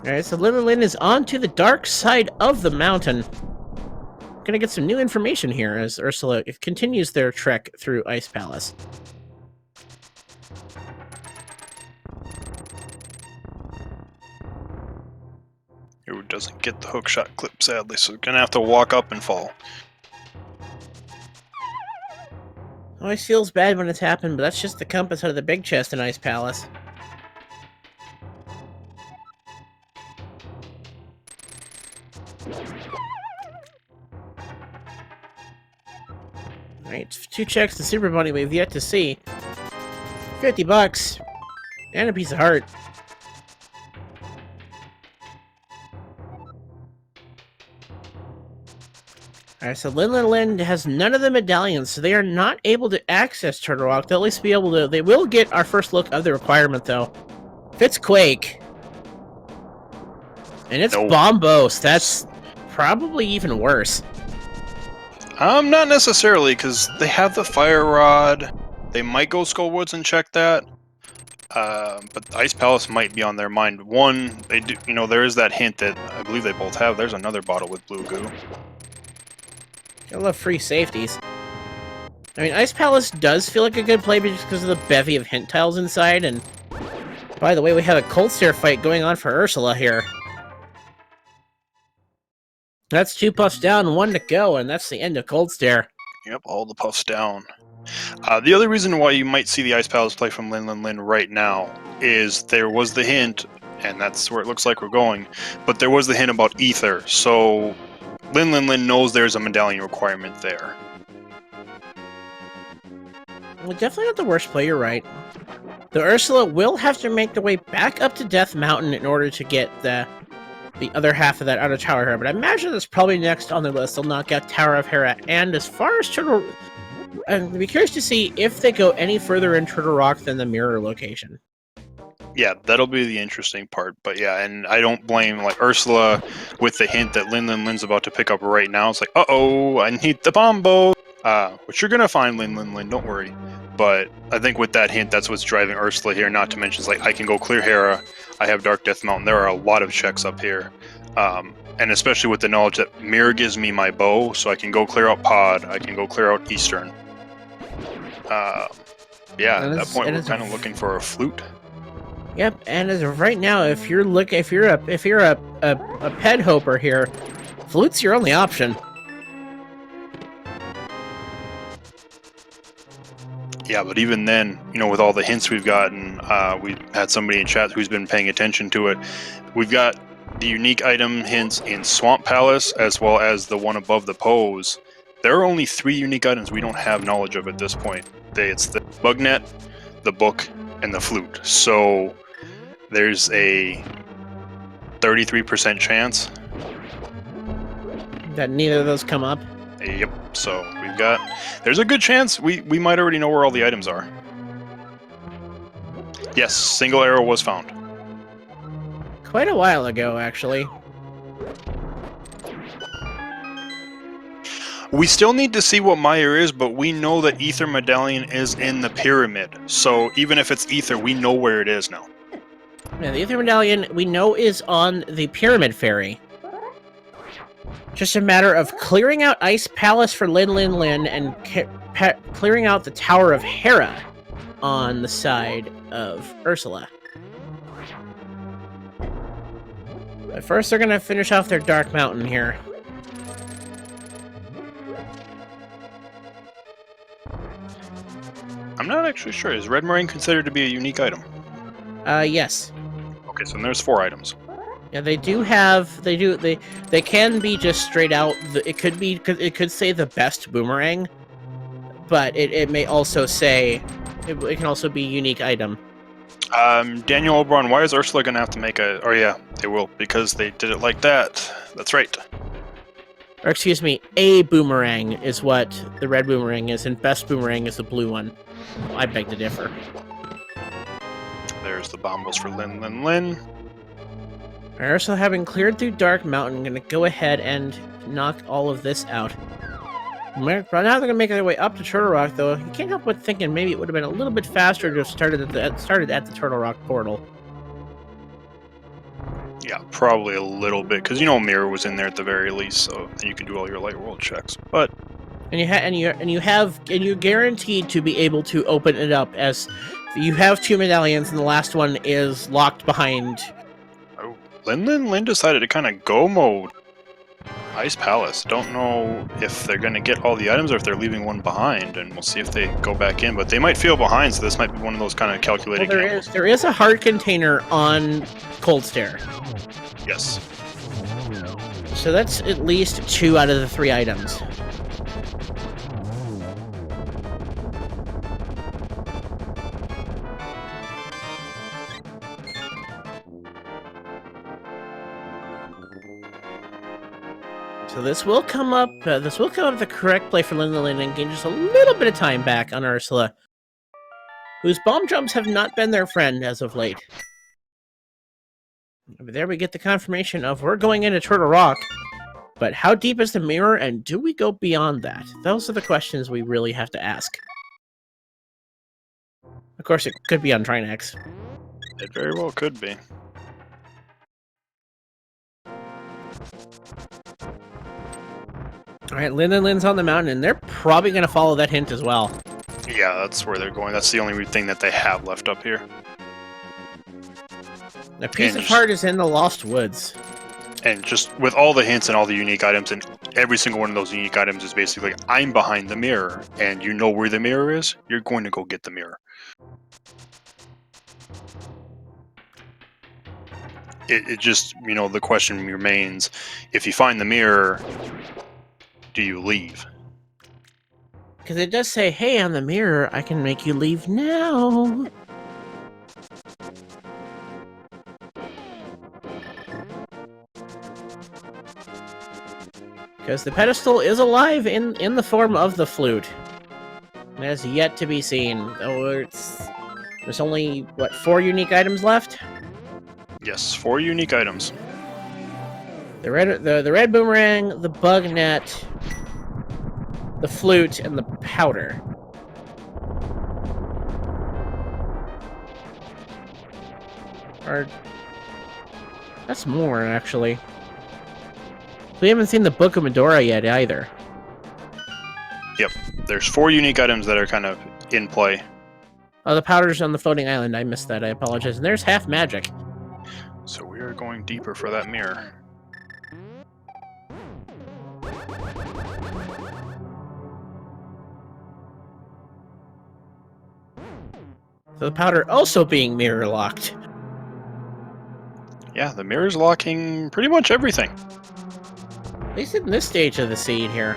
Speaker 1: Alright, so LinlinLin is on to the dark side of the mountain. Gonna get some new information here as Ursula continues their trek through Ice Palace.
Speaker 2: Who doesn't get the hookshot clip, sadly, so gonna have to walk up and fall.
Speaker 1: Always feels bad when it's happened, but that's just the compass out of the big chest in Ice Palace. Alright, 2 checks to Super Bunny we've yet to see. $50. And a piece of heart. Alright, so LinlinLin has none of the medallions, so they are not able to access Turtle Rock. They'll at least be able to... They will get our first look of the requirement, though. If it's Quake... And it's Bombos, that's probably even worse.
Speaker 2: Not necessarily, because they have the Fire Rod. They might go Skullwoods and check that. But Ice Palace might be on their mind. One, they do, you know, there is that hint that I believe they both have. There's another bottle with blue goo.
Speaker 1: I love free safeties. I mean, Ice Palace does feel like a good play just because of the bevy of hint tiles inside, and... By the way, we have a Cold Stare fight going on for Ursula here. That's 2 puffs down, 1 to go, and that's the end of Cold Stare.
Speaker 2: Yep, all the puffs down. The other reason why you might see the Ice Palace play from LinlinLin right now is there was the hint, and that's where it looks like we're going, but there was the hint about Ether, so LinlinLin knows there's a medallion requirement there.
Speaker 1: Well, definitely not the worst play, you're right. The Ursula will have to make their way back up to Death Mountain in order to get the other half of that outer tower here, but I imagine that's probably next on the list. They'll knock out Tower of Hera, and as far as Turtle... I'd be curious to see if they go any further in Turtle Rock than the mirror location.
Speaker 2: Yeah, that'll be the interesting part, but yeah, and I don't blame, like, Ursula with the hint that LinlinLin's about to pick up right now. It's like, uh-oh, I need the bombo! Which you're gonna find, LinlinLin, don't worry. But I think with that hint, that's what's driving Ursula here, not to mention, it's like, I can go clear Hera, I have Dark Death Mountain, there are a lot of checks up here. And especially with the knowledge that Mirror gives me my bow, so I can go clear out Pod, I can go clear out Eastern. Yeah, at that point, we're kind of looking for a flute.
Speaker 1: Yep, and as of right now, if you're a ped hoper here, flute's your only option.
Speaker 2: Yeah, but even then, you know, with all the hints we've gotten, we had somebody in chat who's been paying attention to it. We've got the unique item hints in Swamp Palace, as well as the one above the pose. There are only 3 unique items we don't have knowledge of at this point. It's the bug net, the book, and the flute. So there's a 33% chance
Speaker 1: that neither of those come up.
Speaker 2: Yep. So there's a good chance we might already know where all the items are. Yes, single arrow was found.
Speaker 1: Quite a while ago, actually.
Speaker 2: We still need to see what mire is, but we know that Ether Medallion is in the pyramid. So even if it's Ether, we know where it is now.
Speaker 1: Yeah, the Ether Medallion we know is on the Pyramid Ferry. Just a matter of clearing out Ice Palace for LinlinLin and clearing out the Tower of Hera on the side of Ursula. But first they're going to finish off their Dark Mountain here.
Speaker 2: I'm not actually sure. Is Red Moraine considered to be a unique item?
Speaker 1: Yes.
Speaker 2: Okay, so there's 4 items.
Speaker 1: Yeah, they can be just straight out, it could say the best boomerang, but it may also say, it can also be unique item.
Speaker 2: Daniel Oberon, why is Ursula gonna have to make oh yeah, they will, because they did it like that. That's right.
Speaker 1: Or excuse me, a boomerang is what the red boomerang is, and best boomerang is the blue one. I beg to differ.
Speaker 2: There's the bombos for LinlinLin.
Speaker 1: Ursula, having cleared through Dark Mountain, going to go ahead and knock all of this out. Right now they're going to make their way up to Turtle Rock, though. You can't help but thinking maybe it would have been a little bit faster to have started at the Turtle Rock portal.
Speaker 2: Yeah, probably a little bit, because you know Mirror was in there at the very least, so you can do all your light world checks. But
Speaker 1: And you're guaranteed to be able to open it up, as you have 2 medallions and the last one is locked behind.
Speaker 2: oh, Lin decided to kind of go mode. Ice Palace. Don't know if they're going to get all the items or if they're leaving one behind, and we'll see if they go back in. But they might feel behind, so this might be one of those kind of calculated
Speaker 1: Well,
Speaker 2: gambles.
Speaker 1: there is a hard container on Cold Stare.
Speaker 2: Yes.
Speaker 1: So that's at least 2 out of the 3 items. So this will come up. This will come up the correct play for Lin and gain just a little bit of time back on Ursula, whose bomb jumps have not been their friend as of late. But there we get the confirmation of we're going into Turtle Rock. But how deep is the mirror, and do we go beyond that? Those are the questions we really have to ask. Of course, it could be on Trinex.
Speaker 2: It very well could be.
Speaker 1: Alright, Lin's on the mountain, and they're probably going to follow that hint as well.
Speaker 2: Yeah, that's where they're going. That's the only thing that they have left up here.
Speaker 1: A piece of heart is in the Lost Woods.
Speaker 2: And just with all the hints and all the unique items, and every single one of those unique items is basically like, I'm behind the mirror, and you know where the mirror is, you're going to go get the mirror. It just, you know, the question remains, if you find the mirror, do you leave?
Speaker 1: Because it does say, hey, on the mirror, I can make you leave now. Because the pedestal is alive in the form of the flute. It has yet to be seen. Oh, there's only, what, 4 unique items left?
Speaker 2: Yes, 4 unique items.
Speaker 1: The red boomerang, the bug net, the flute, and the powder. Or that's more, actually. We haven't seen the Book of Medora yet either.
Speaker 2: Yep, there's 4 unique items that are kind of in play.
Speaker 1: Oh, the powder's on the floating island. I missed that. I apologize. And there's half magic.
Speaker 2: So we are going deeper for that mirror.
Speaker 1: So the powder also being mirror locked.
Speaker 2: Yeah, the mirror's locking pretty much everything.
Speaker 1: At least in this stage of the scene here.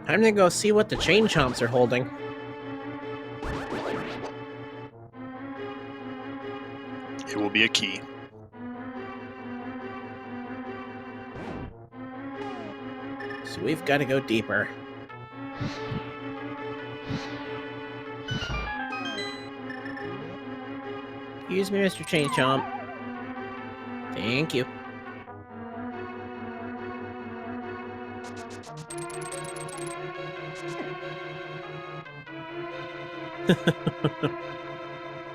Speaker 1: Time to go see what the chain chomps are holding.
Speaker 2: It will be a key.
Speaker 1: So we've got to go deeper. Excuse me, Mr. Chain Chomp. Thank you.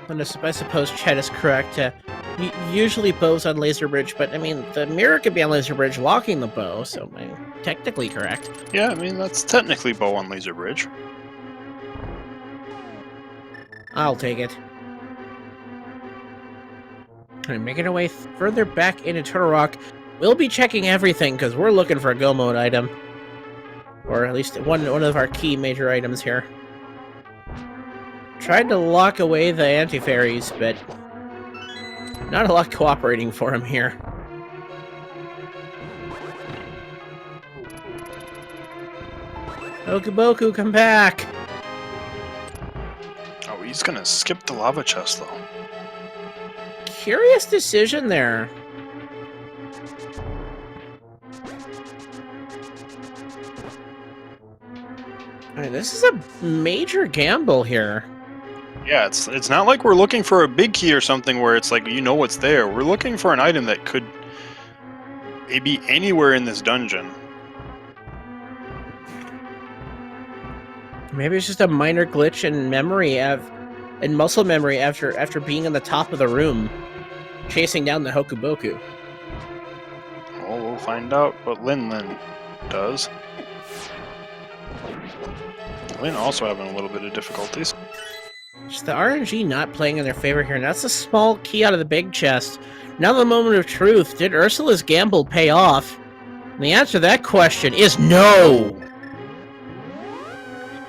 Speaker 1: I suppose Chet is correct. Usually bows on laser bridge, but I mean, the mirror could be on laser bridge locking the bow, so I mean, technically correct.
Speaker 2: Yeah, I mean, that's technically bow on laser bridge.
Speaker 1: I'll take it. And making our way further back into Turtle Rock, we'll be checking everything because we're looking for a go mode item, or at least one of our key major items here. Tried to lock away the anti-fairies, but not a lot cooperating for him here. Okuboku, come back!
Speaker 2: Oh, he's gonna skip the lava chest, though.
Speaker 1: Curious decision there. I mean, this is a major gamble here.
Speaker 2: Yeah, it's not like we're looking for a big key or something where it's like, you know what's there. We're looking for an item that could be anywhere in this dungeon.
Speaker 1: Maybe it's just a minor glitch in memory in muscle memory after being on the top of the room, chasing down the Hokuboku.
Speaker 2: Well, we'll find out what Lin does. Lin also having a little bit of difficulties.
Speaker 1: Just the RNG not playing in their favor here, and that's a small key out of the big chest. Now the moment of truth. Did Ursula's gamble pay off? And the answer to that question is no!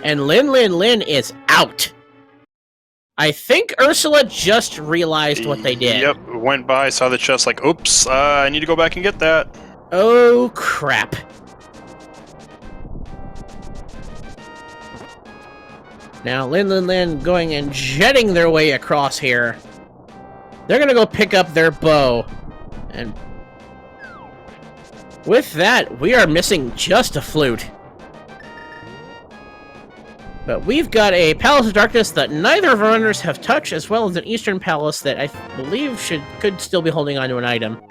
Speaker 1: And Lin is out. I think Ursula just realized what they did.
Speaker 2: Yep, went by, saw the chest like, oops, I need to go back and get that.
Speaker 1: Oh, crap. Now, Lin going and jetting their way across here. They're gonna go pick up their bow. And with that, we are missing just a flute. But we've got a Palace of Darkness that neither of our runners have touched, as well as an Eastern Palace that I believe could still be holding on to an item.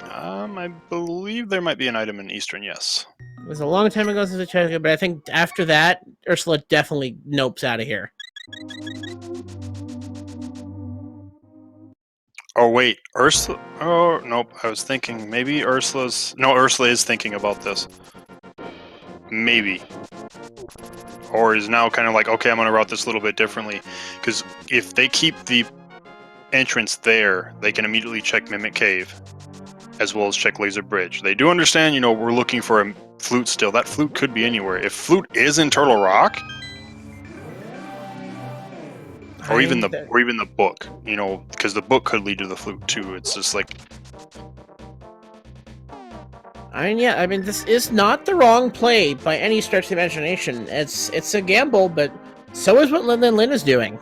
Speaker 2: I believe there might be an item in Eastern, yes.
Speaker 1: It was a long time ago since I checked it, but I think after that, Ursula definitely nopes out of here.
Speaker 2: Oh, wait, Ursula... Oh, nope, I was thinking maybe Ursula's... No, Ursula is thinking about this. Maybe. Or is now kind of like, okay, I'm going to route this a little bit differently. Because if they keep the entrance there, they can immediately check Mimic Cave, as well as check Laser Bridge. They do understand, you know, we're looking for a flute still. That flute could be anywhere. If flute is in Turtle Rock, or even the book, you know, because the book could lead to the flute too. It's just like...
Speaker 1: I mean, this is not the wrong play by any stretch of the imagination. It's a gamble, but so is what Lin is doing.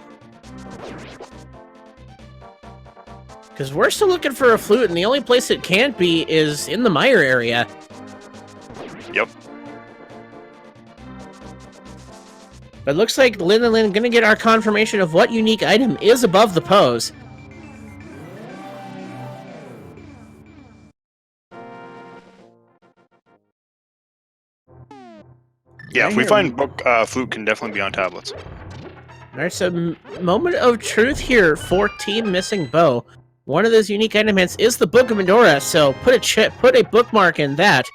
Speaker 1: Because we're still looking for a flute, and the only place it can't be is in the mire area.
Speaker 2: Yep.
Speaker 1: But it looks like Lin gonna get our confirmation of what unique item is above the pose.
Speaker 2: Yeah, if we find book, flute can definitely be on tablets.
Speaker 1: Alright, so moment of truth here for Team Missing Bow. One of those unique item hints is the Book of Medora, so put a bookmark in that.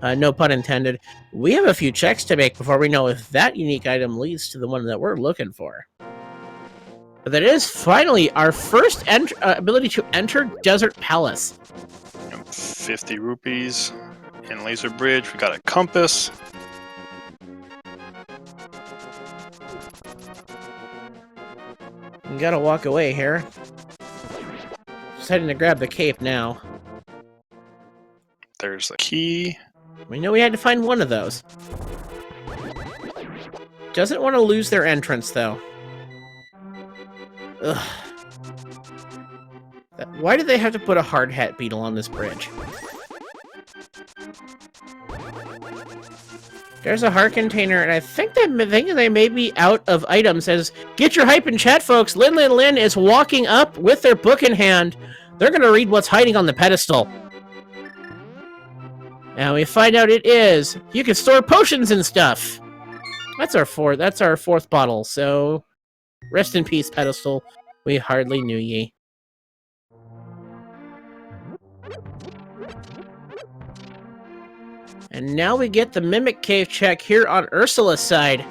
Speaker 1: No pun intended. We have a few checks to make before we know if that unique item leads to the one that we're looking for. But that is finally our first ability to enter Desert Palace.
Speaker 2: 50 rupees in Laser Bridge. We got a compass.
Speaker 1: You gotta walk away here. Just heading to grab the cape now.
Speaker 2: There's the key.
Speaker 1: We know we had to find one of those. Doesn't want to lose their entrance, though. Ugh. Why did they have to put a hard hat beetle on this bridge? There's a heart container, and I think they may be out of items. As get your hype in chat, folks. Lin is walking up with their book in hand. They're gonna read what's hiding on the pedestal. And we find out it is you can store potions and stuff. That's our fourth bottle. So rest in peace, pedestal. We hardly knew ye. And now we get the Mimic Cave check here on Ursula's side.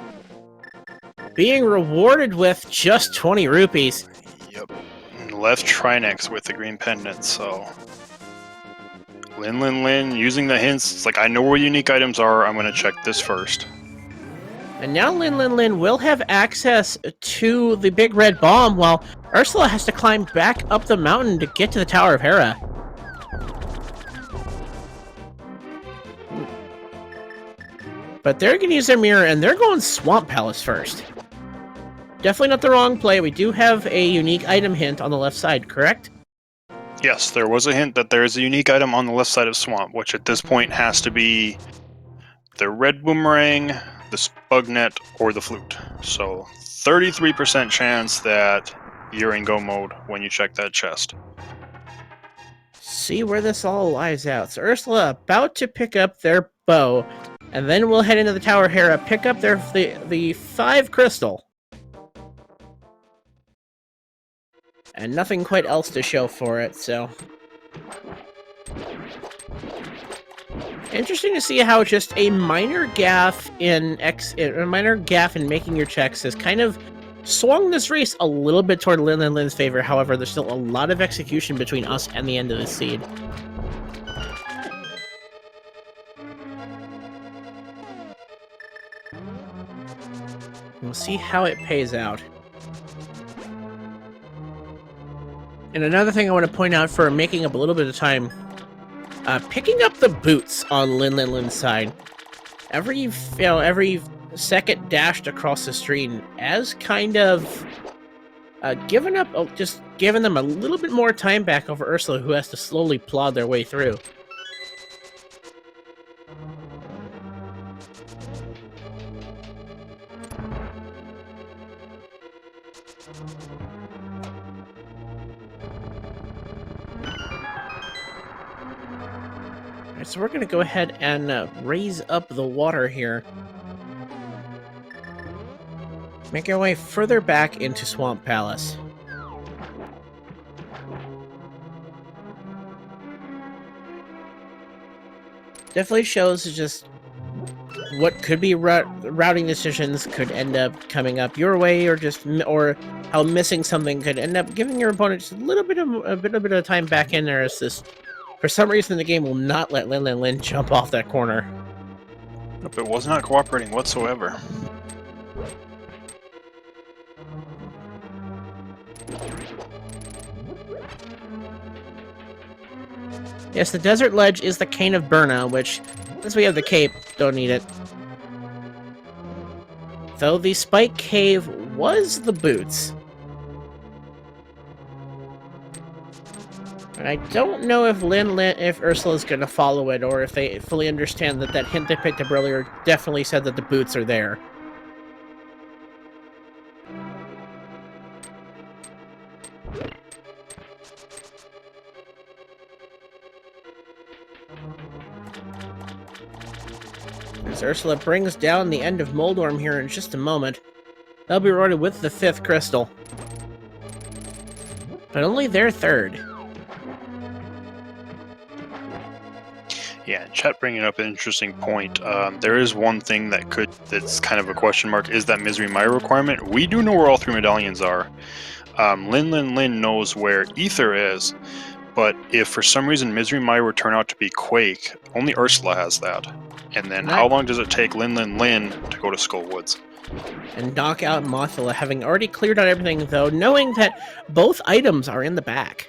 Speaker 1: Being rewarded with just 20 rupees.
Speaker 2: Yep. And left Trinex with the green pendant, so... Lin, using the hints. It's like, I know where unique items are, I'm gonna check this first.
Speaker 1: And now Lin will have access to the big red bomb, while Ursula has to climb back up the mountain to get to the Tower of Hera. But they're going to use their mirror, and they're going Swamp Palace first. Definitely not the wrong play. We do have a unique item hint on the left side, correct?
Speaker 2: Yes, there was a hint that there is a unique item on the left side of Swamp, which at this point has to be the red boomerang, the spugnet, or the flute. So 33% chance that you're in go mode when you check that chest.
Speaker 1: See where this all lies out. So Ursula about to pick up their bow. And then we'll head into the Tower Hera, pick up the 5 crystal. And nothing quite else to show for it, so... Interesting to see how just a minor gaffe in making your checks has kind of swung this race a little bit toward LinlinlinNya's favor. However, there's still a lot of execution between us and the end of the seed. We'll see how it pays out. And another thing I want to point out for making up a little bit of time, picking up the boots on LinlinlinNya's side. Every second dashed across the screen as kind of given them a little bit more time back over Ursula, who has to slowly plod their way through. So we're going to go ahead and raise up the water here. Make our way further back into Swamp Palace. Definitely shows just what could be routing decisions could end up coming up your way, or how missing something could end up giving your opponent just a bit of time back in there, as this, for some reason, the game will not let LinlinlinNya jump off that corner.
Speaker 2: Nope, it was not cooperating whatsoever.
Speaker 1: Yes, the Desert Ledge is the Cane of Burna, which, since we have the cape, don't need it. Though the Spike Cave was the boots. And I don't know if Ursula's going to follow it, or if they fully understand that hint they picked up earlier definitely said that the boots are there. As Ursula brings down the end of Moldorm here in just a moment, they'll be rewarded with the 5th crystal. But only their 3rd.
Speaker 2: Yeah, chat bringing up an interesting point. There is one thing that's kind of a question mark, is that Misery Mire requirement. We do know where all 3 medallions are. LinlinlinNya knows where Ether is, but if for some reason Misery Mire would turn out to be Quake, only Ursula has that. And then how long does it take LinlinlinNya to go to Skull Woods?
Speaker 1: And knock out Mothula, having already cleared out everything, though, knowing that both items are in the back.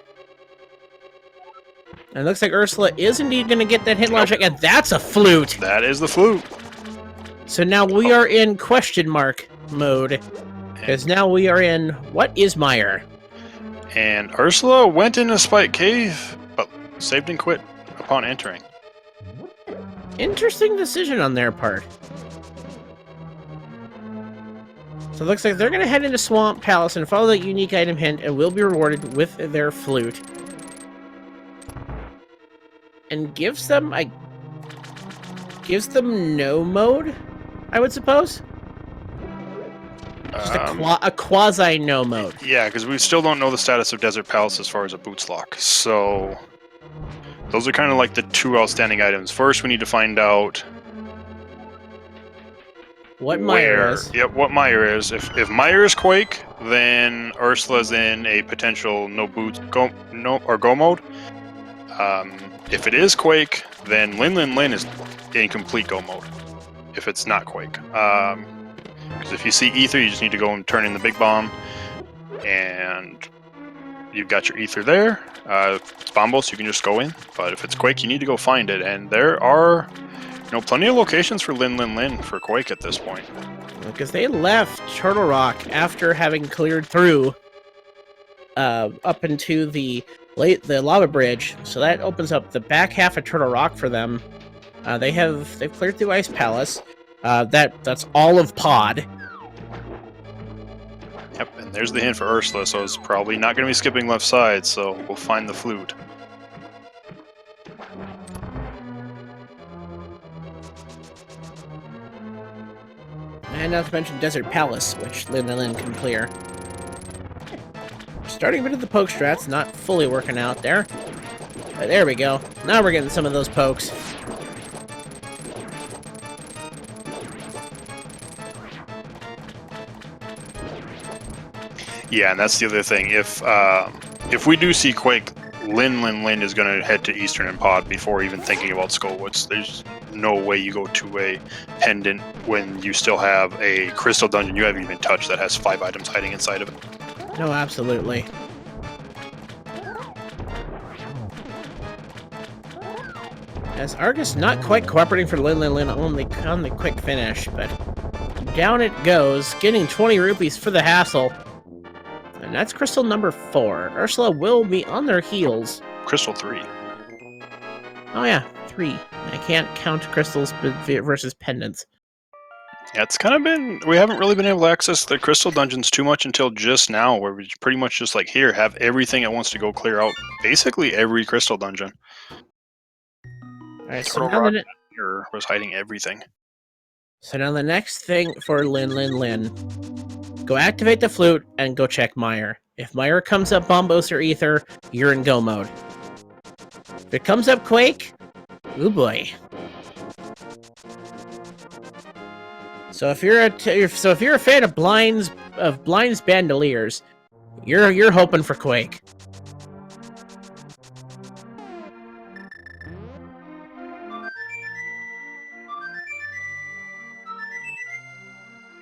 Speaker 1: And it looks like Ursula is indeed going to get that hit launch, and that's a flute!
Speaker 2: That is the flute!
Speaker 1: So now we are in question mark mode, because now we are in, what is Mire?
Speaker 2: And Ursula went into Spike Cave, but saved and quit upon entering.
Speaker 1: Interesting decision on their part. So it looks like they're going to head into Swamp Palace and follow that unique item hint, and will be rewarded with their flute. And gives them no mode, I would suppose? Just a quasi-no mode.
Speaker 2: Yeah, because we still don't know the status of Desert Palace as far as a boots lock. So those are kind of like the 2 outstanding items. First, we need to find out
Speaker 1: what Mire is.
Speaker 2: Yep, what Mire is. If Mire is Quake, then Ursula's in a potential no boots go mode. If it is Quake, then LinlinlinNya is in complete go mode. If it's not Quake. Because if you see Ether, you just need to go and turn in the big bomb. And you've got your Ether there. If it's Bombo, so you can just go in. But if it's Quake, you need to go find it. And there are plenty of locations for LinlinlinNya for Quake at this point.
Speaker 1: Because they left Turtle Rock after having cleared through up into the lava bridge, so that opens up the back half of Turtle Rock for them. They've cleared through Ice Palace. That's all of Pod.
Speaker 2: Yep, and there's the hint for Ursula, so it's probably not going to be skipping left side, so we'll find the flute.
Speaker 1: And not to mention Desert Palace, which LinlinLin can clear. Starting a bit of the poke strats, not fully working out there. But there we go. Now we're getting some of those pokes.
Speaker 2: Yeah, and that's the other thing. If we do see Quake, LinlinLin is going to head to Eastern and Pod before even thinking about Skullwoods. There's no way you go to a pendant when you still have a crystal dungeon you haven't even touched that has 5 items hiding inside of it.
Speaker 1: No, absolutely. As Argus not quite cooperating for LinlinLin on the quick finish, but down it goes, getting 20 rupees for the hassle. And that's crystal number 4. Ursula will be on their heels.
Speaker 2: Crystal 3.
Speaker 1: Oh yeah, 3. I can't count crystals versus pendants.
Speaker 2: Yeah, it's kind of been... We haven't really been able to access the crystal dungeons too much until just now, where we pretty much just like, here, have everything it wants to go clear out. Basically every crystal dungeon.
Speaker 1: Alright, so
Speaker 2: Turtle
Speaker 1: now
Speaker 2: Rock Mirror was hiding everything.
Speaker 1: So now the next thing for LinlinLin, go activate the flute and go check Mire. If Mire comes up Bombos or Ether, you're in go mode. If it comes up Quake, oh boy. So if you're a fan of Blind's Bandoliers, you're hoping for Quake.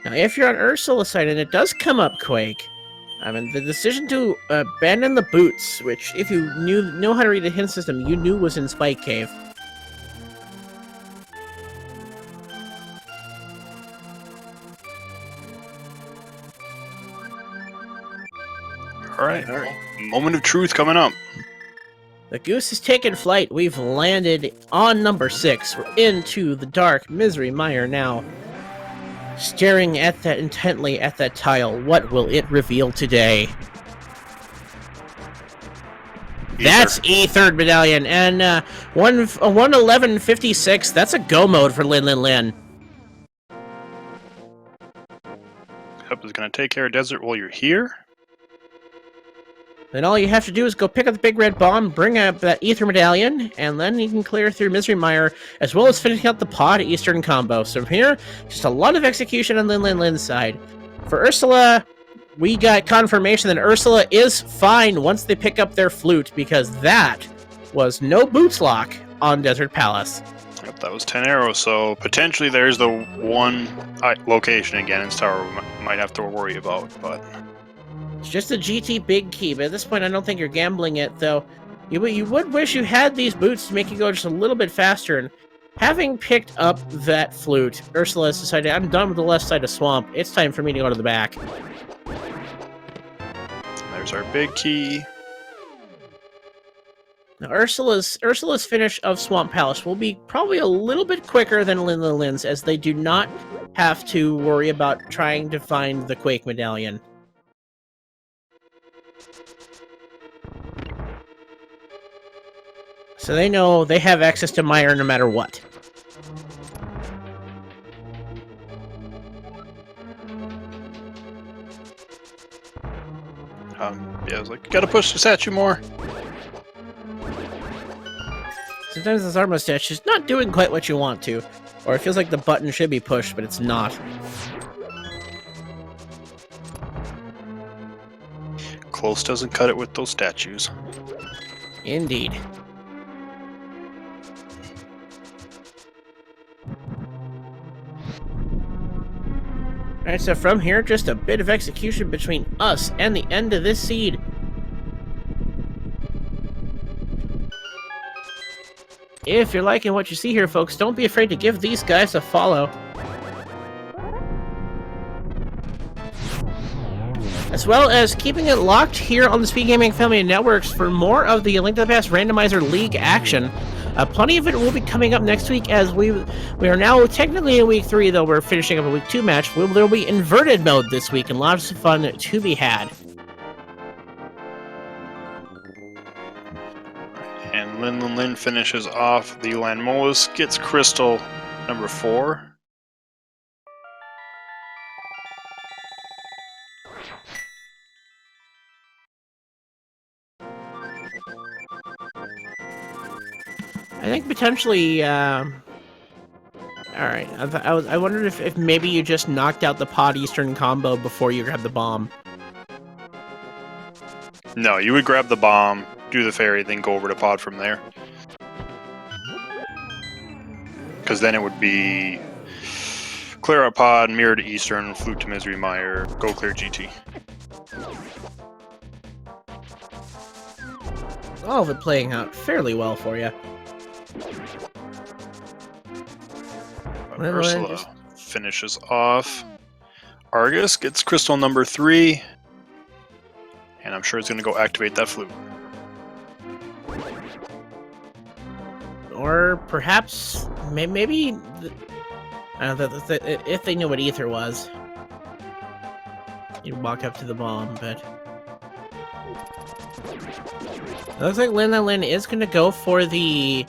Speaker 1: Now, if you're on Ursula's side and it does come up Quake, I mean, the decision to abandon the boots, which, if you know how to read the hint system, you knew was in Spike Cave.
Speaker 2: All right. Moment of truth coming up.
Speaker 1: The goose has taken flight. We've landed on number 6. We're into the dark misery mire now. Staring at that intently at that tile, what will it reveal today? Ether. That's E3rd medallion, and 11156. That's a go mode for LinlinLin.
Speaker 2: Cup is going to take care of desert while you're here.
Speaker 1: Then all you have to do is go pick up the big red bomb, bring up that Ether medallion, and then you can clear through Misery Mire, as well as finishing out the pod Eastern combo. So from here, just a lot of execution on LinlinLin's side. For Ursula, we got confirmation that Ursula is fine once they pick up their flute, because that was no boots lock on Desert Palace.
Speaker 2: Yep, that was 10 arrows, so potentially there's the one location again in Tower we might have to worry about, but...
Speaker 1: It's just a GT big key, but at this point I don't think you're gambling it, though. You would wish you had these boots to make you go just a little bit faster, and having picked up that flute, Ursula has decided, I'm done with the left side of Swamp, it's time for me to go to the back.
Speaker 2: There's our big key.
Speaker 1: Now Ursula's finish of Swamp Palace will be probably a little bit quicker than LinlinLin's, as they do not have to worry about trying to find the Quake medallion. So they know they have access to Mire no matter what.
Speaker 2: Yeah, I was like, gotta push the statue more.
Speaker 1: Sometimes this art mustache is not doing quite what you want to, or it feels like the button should be pushed, but it's not.
Speaker 2: Close doesn't cut it with those statues.
Speaker 1: Indeed. Alright, so from here, just a bit of execution between us and the end of this seed. If you're liking what you see here, folks, don't be afraid to give these guys a follow. As well as keeping it locked here on the Speed Gaming Family Networks for more of the Link to the Past Randomizer League action. Plenty of it will be coming up next week, as we are now technically in week 3, though we're finishing up a week 2 match. There will be inverted mode this week, and lots of fun to be had.
Speaker 2: And LinlinLin finishes off the Landmolus, gets crystal number 4.
Speaker 1: think potentially, alright, I wondered if maybe you just knocked out the pod Eastern combo before you grabbed the bomb.
Speaker 2: No, you would grab the bomb, do the fairy, then go over to pod from there. Because then it would be clear out pod, mirror to Eastern, flute to Misery Mire, go clear GT.
Speaker 1: All of it playing out fairly well for you.
Speaker 2: Ursula finishes off. Argus gets crystal number 3. And I'm sure it's going to go activate that flute.
Speaker 1: Or perhaps, maybe, if they knew what ether was, you'd walk up to the bomb, but... It looks like LinlinLin is going to go for the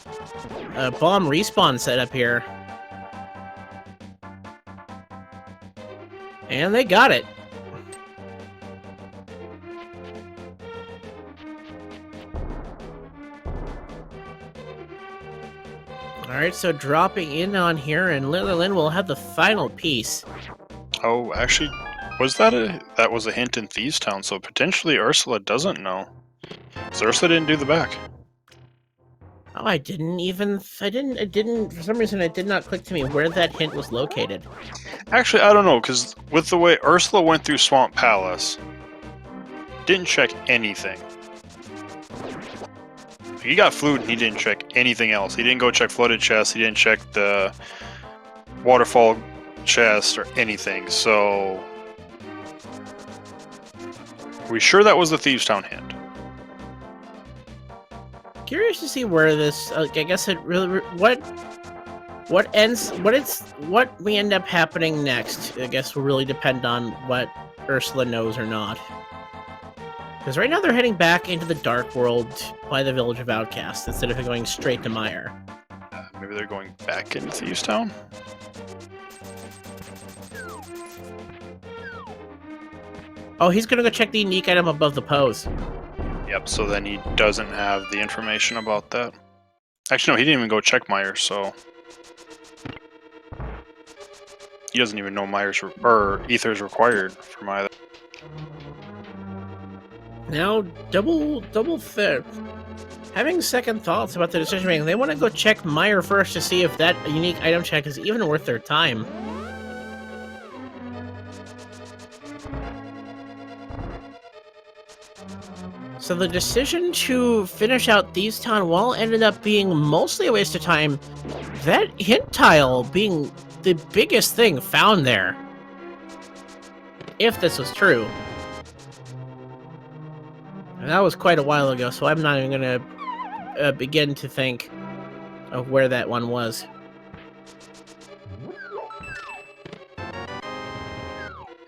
Speaker 1: bomb respawn setup here. And they got it. Alright, so dropping in on here, and LinlinLin will have the final piece.
Speaker 2: Oh, actually, that was a hint in Thieves Town, so potentially Ursula doesn't know. So Ursula didn't do the back.
Speaker 1: Oh, I didn't, for some reason it did not click to me where that hint was located.
Speaker 2: Actually, I don't know, because with the way Ursula went through Swamp Palace, didn't check anything. He got flute and he didn't check anything else. He didn't go check flooded chest, he didn't check the waterfall chest or anything, so... we sure that was the Thieves Town hint?
Speaker 1: Curious to see where this, I guess it really, what we end up happening next, I guess will really depend on what Ursula knows or not. Because right now they're heading back into the Dark World by the Village of Outcasts instead of going straight to Mire.
Speaker 2: Maybe they're going back into Thieves Town?
Speaker 1: Oh, he's gonna go check the unique item above the pose.
Speaker 2: Yep, so then he doesn't have the information about that. Actually, no, he didn't even go check Mire, so... he doesn't even know or Ether's required from either.
Speaker 1: Now, double fit. Having second thoughts about the decision making, they want to go check Mire first to see if that unique item check is even worth their time. So the decision to finish out Thieves Town, while ended up being mostly a waste of time, that hint tile being the biggest thing found there. If this was true. And that was quite a while ago, so I'm not even going to begin to think of where that one was.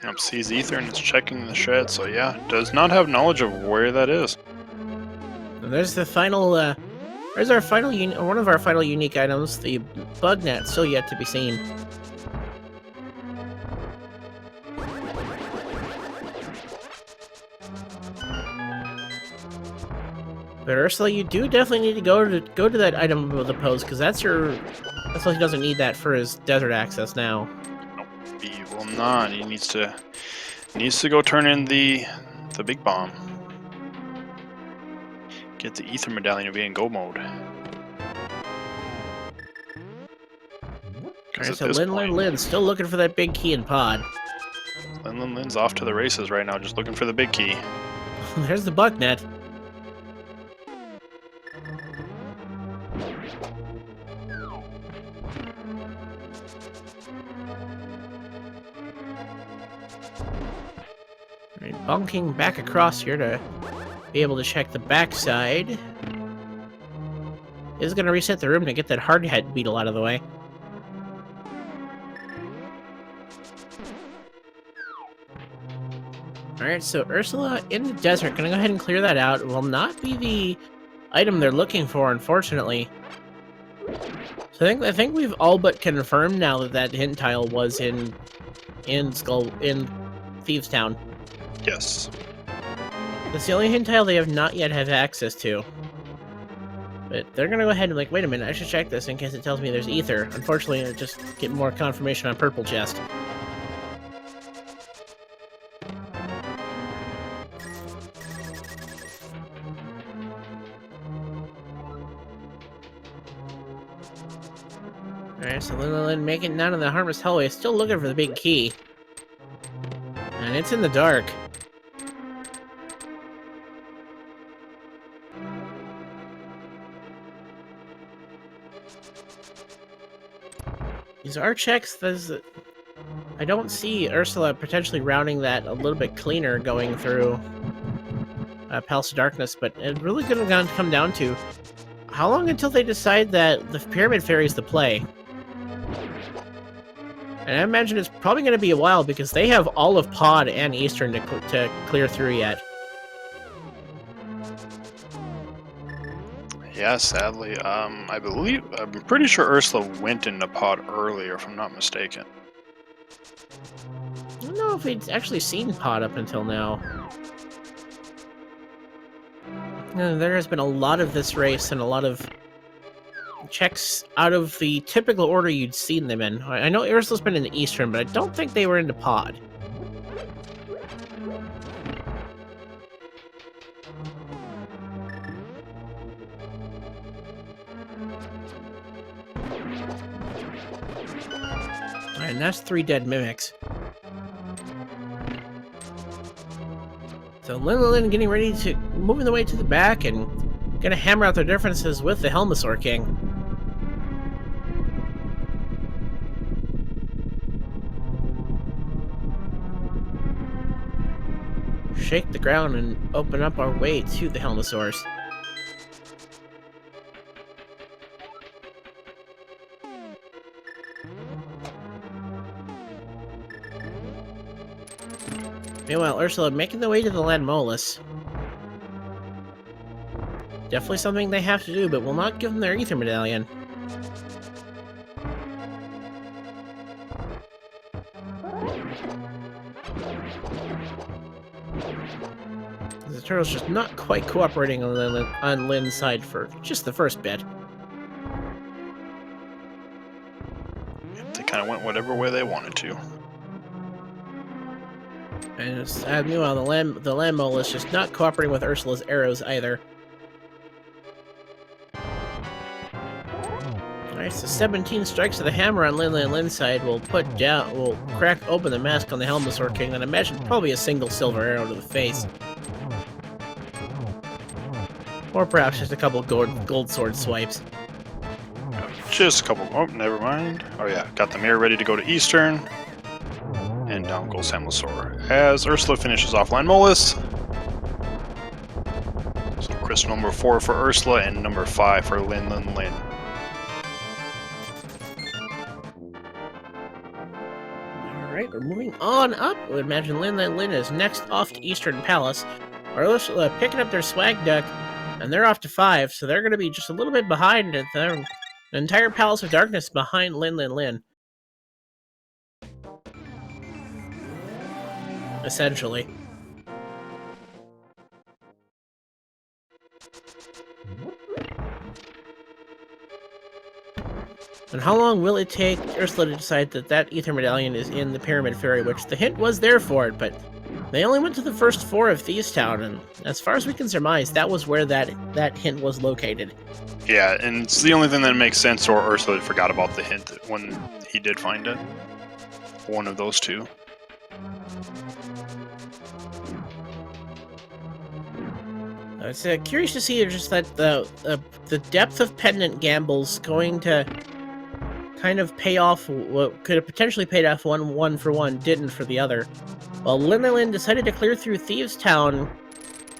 Speaker 2: Yep, sees Ether and is checking the shed, so yeah, does not have knowledge of where that is.
Speaker 1: And there's the final, there's our final, one of our final unique items, the bug net, still yet to be seen. But Ursula, you do definitely need to go to that item with the pose, because that's why he doesn't need that for his desert access now.
Speaker 2: He will not. He needs to go turn in the big bomb. Get the ether medallion to be in go mode.
Speaker 1: Alright, so LinlinLin's still looking for that big key in pod.
Speaker 2: LinlinLin's off to the races right now, just looking for the big key.
Speaker 1: There's the bug net. Bonking back across here to be able to check the backside. This is going to reset the room to get that hard head beetle out of the way. Alright, so Ursula in the desert, going to go ahead and clear that out. It will not be the item they're looking for, unfortunately. So I think we've all but confirmed now that that hint tile was in Thieves Town.
Speaker 2: Yes.
Speaker 1: That's the only hint tile they have not yet have access to. But they're gonna go ahead and like, wait a minute, I should check this in case it tells me there's ether. Unfortunately, I just get more confirmation on purple chest. Alright, so LinlinLin making it down to the Harvest Hallway, still looking for the big key. And it's in the dark. These are checks. I don't see Ursula potentially routing that a little bit cleaner going through Palace of Darkness, but it's really going to come down to how long until they decide that the Pyramid Fairy is the play. And I imagine it's probably going to be a while because they have all of Pod and Eastern to clear through yet.
Speaker 2: Yeah, sadly. I'm pretty sure Ursula went into Pod earlier, if I'm not mistaken.
Speaker 1: I don't know if we'd actually seen Pod up until now. There has been a lot of this race and a lot of checks out of the typical order you'd seen them in. I know Ursula's been in the Eastern, but I don't think they were into Pod. And that's 3 dead mimics. So LinlinLin getting ready to moving the way to the back and gonna hammer out their differences with the Helmosaur King. Shake the ground and open up our way to the Helmosaurs. Meanwhile, Ursula making the way to the Landmolus. Definitely something they have to do, but will not give them their Ether Medallion. The turtle's just not quite cooperating on Lin's side for just the first bit.
Speaker 2: They kind of went whatever way they wanted to.
Speaker 1: And meanwhile, the Landmole is just not cooperating with Ursula's arrows either. Alright, so 17 strikes of the hammer on LinlinLin's side will crack open the mask on the Helmosaur King, and I imagine probably a single silver arrow to the face. Or perhaps just a couple gold sword swipes.
Speaker 2: Just a couple. Oh, never mind. Oh yeah, got the mirror ready to go to Eastern. And down goes Helmosaur. As Ursula finishes off Landmolus. So crystal number 4 for Ursula and number 5 for LinlinLin.
Speaker 1: Alright, we're moving on up. I would imagine LinlinLin is next off to Eastern Palace. Ursula picking up their swag duck, and they're off to 5, so they're going to be just a little bit behind the entire Palace of Darkness behind LinlinLin. Essentially. And how long will it take Ursula to decide that Ether Medallion is in the Pyramid Fairy, which the hint was there for it, but they only went to the first 4 of Thieves Town, and as far as we can surmise, that was where that hint was located.
Speaker 2: Yeah, and it's the only thing that makes sense, or Ursula forgot about the hint when he did find it. One of those two.
Speaker 1: It's curious to see just that the depth of pendant gambles going to kind of pay off what could have potentially paid off one for one, didn't for the other. While LinlinLin decided to clear through Thieves Town,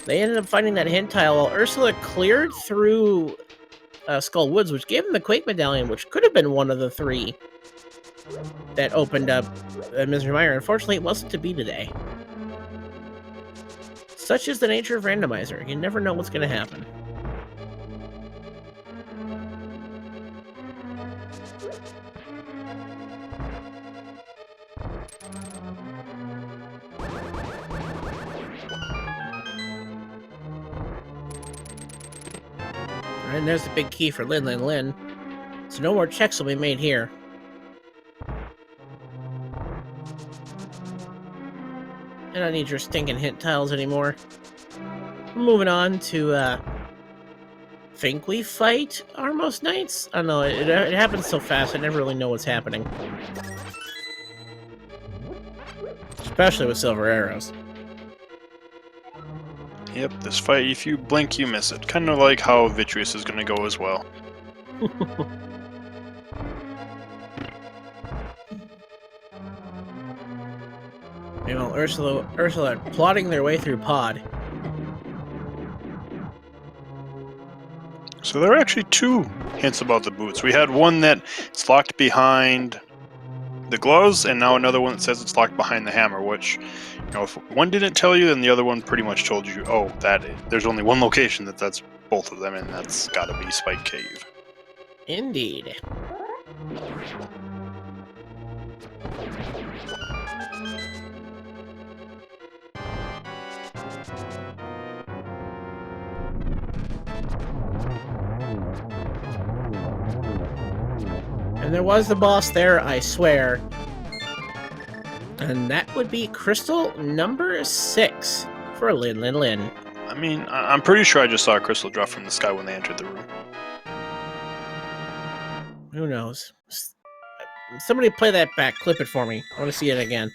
Speaker 1: they ended up finding that hint tile, while Ursula cleared through Skull Woods, which gave them the Quake Medallion, which could have been one of the 3 that opened up Misery Mire. Unfortunately, it wasn't to be today. Such is the nature of Randomizer. You never know what's going to happen. And there's the big key for Lin. So no more checks will be made here. I don't need your stinking hint tiles anymore. We're moving on to, think we fight Armos Knights? I don't know, it happens so fast, I never really know what's happening. Especially with silver arrows.
Speaker 2: Yep, this fight, if you blink, you miss it. Kind of like how Vitreous is going to go as well.
Speaker 1: Meanwhile, Ursula plotting their way through Pod.
Speaker 2: So there are actually two hints about the boots. We had one that it's locked behind the gloves, and now another one that says it's locked behind the hammer, which, you know, if one didn't tell you, then the other one pretty much told you, oh, there's only one location that's both of them, and that's gotta be Spike Cave.
Speaker 1: Indeed. And there was the boss there, I swear. And that would be crystal number 6 for Lin.
Speaker 2: I mean, I'm pretty sure I just saw a crystal drop from the sky when they entered the room.
Speaker 1: Who knows? Somebody play that back. Clip it for me. I want to see it again.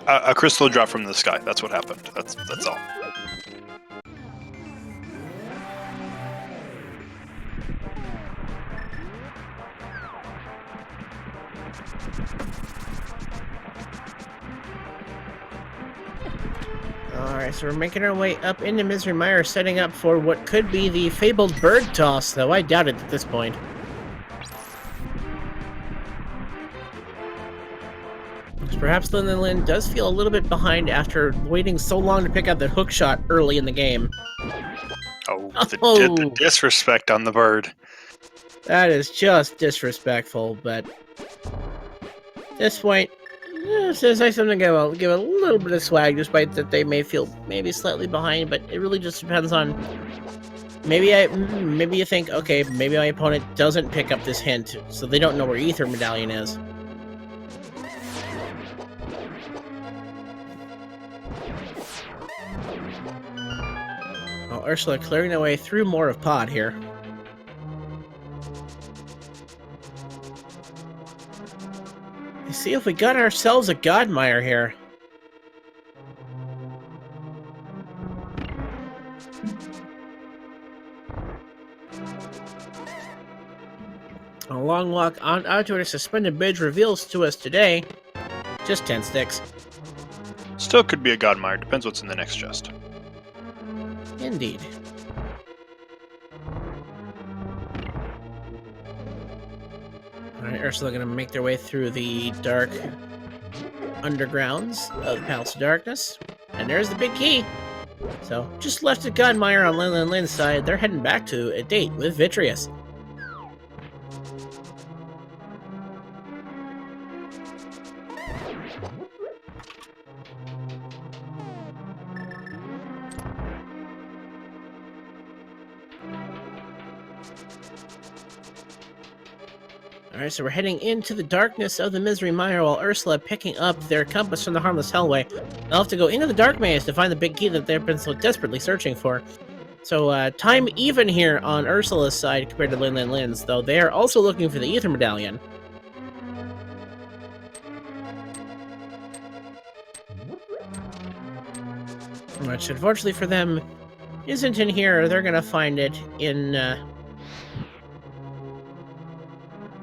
Speaker 2: A crystal drop from the sky. That's what happened. That's all.
Speaker 1: Alright, so we're making our way up into Misery Mire, setting up for what could be the fabled bird toss, though I doubt it at this point. Perhaps Lin does feel a little bit behind after waiting so long to pick up that hook shot early in the game.
Speaker 2: Oh, the disrespect on the bird.
Speaker 1: That is just disrespectful, but at this point, it's nice of them to give a little bit of swag, despite that they may feel maybe slightly behind, but it really just depends on... Maybe you think, okay, maybe my opponent doesn't pick up this hint, so they don't know where Ether Medallion is. Well, Ursula clearing their way through more of Pod here. Let's see if we got ourselves a Godmire here. A long walk on out to a suspended bridge reveals to us today just 10 sticks.
Speaker 2: Still could be a Godmire, depends what's in the next chest.
Speaker 1: Indeed. Alright, Ursula gonna make their way through the dark undergrounds of the Palace of Darkness. And there's the big key! So, just left a Godmire on Lin's side. They're heading back to a date with Vitreous. Alright, so we're heading into the darkness of the Misery Mire while Ursula picking up their compass from the Harmless Hellway. They'll have to go into the Dark Maze to find the big key that they've been so desperately searching for. So, time even here on Ursula's side compared to Lin's, though they are also looking for the Ether Medallion. Which, unfortunately for them, isn't in here. They're gonna find it in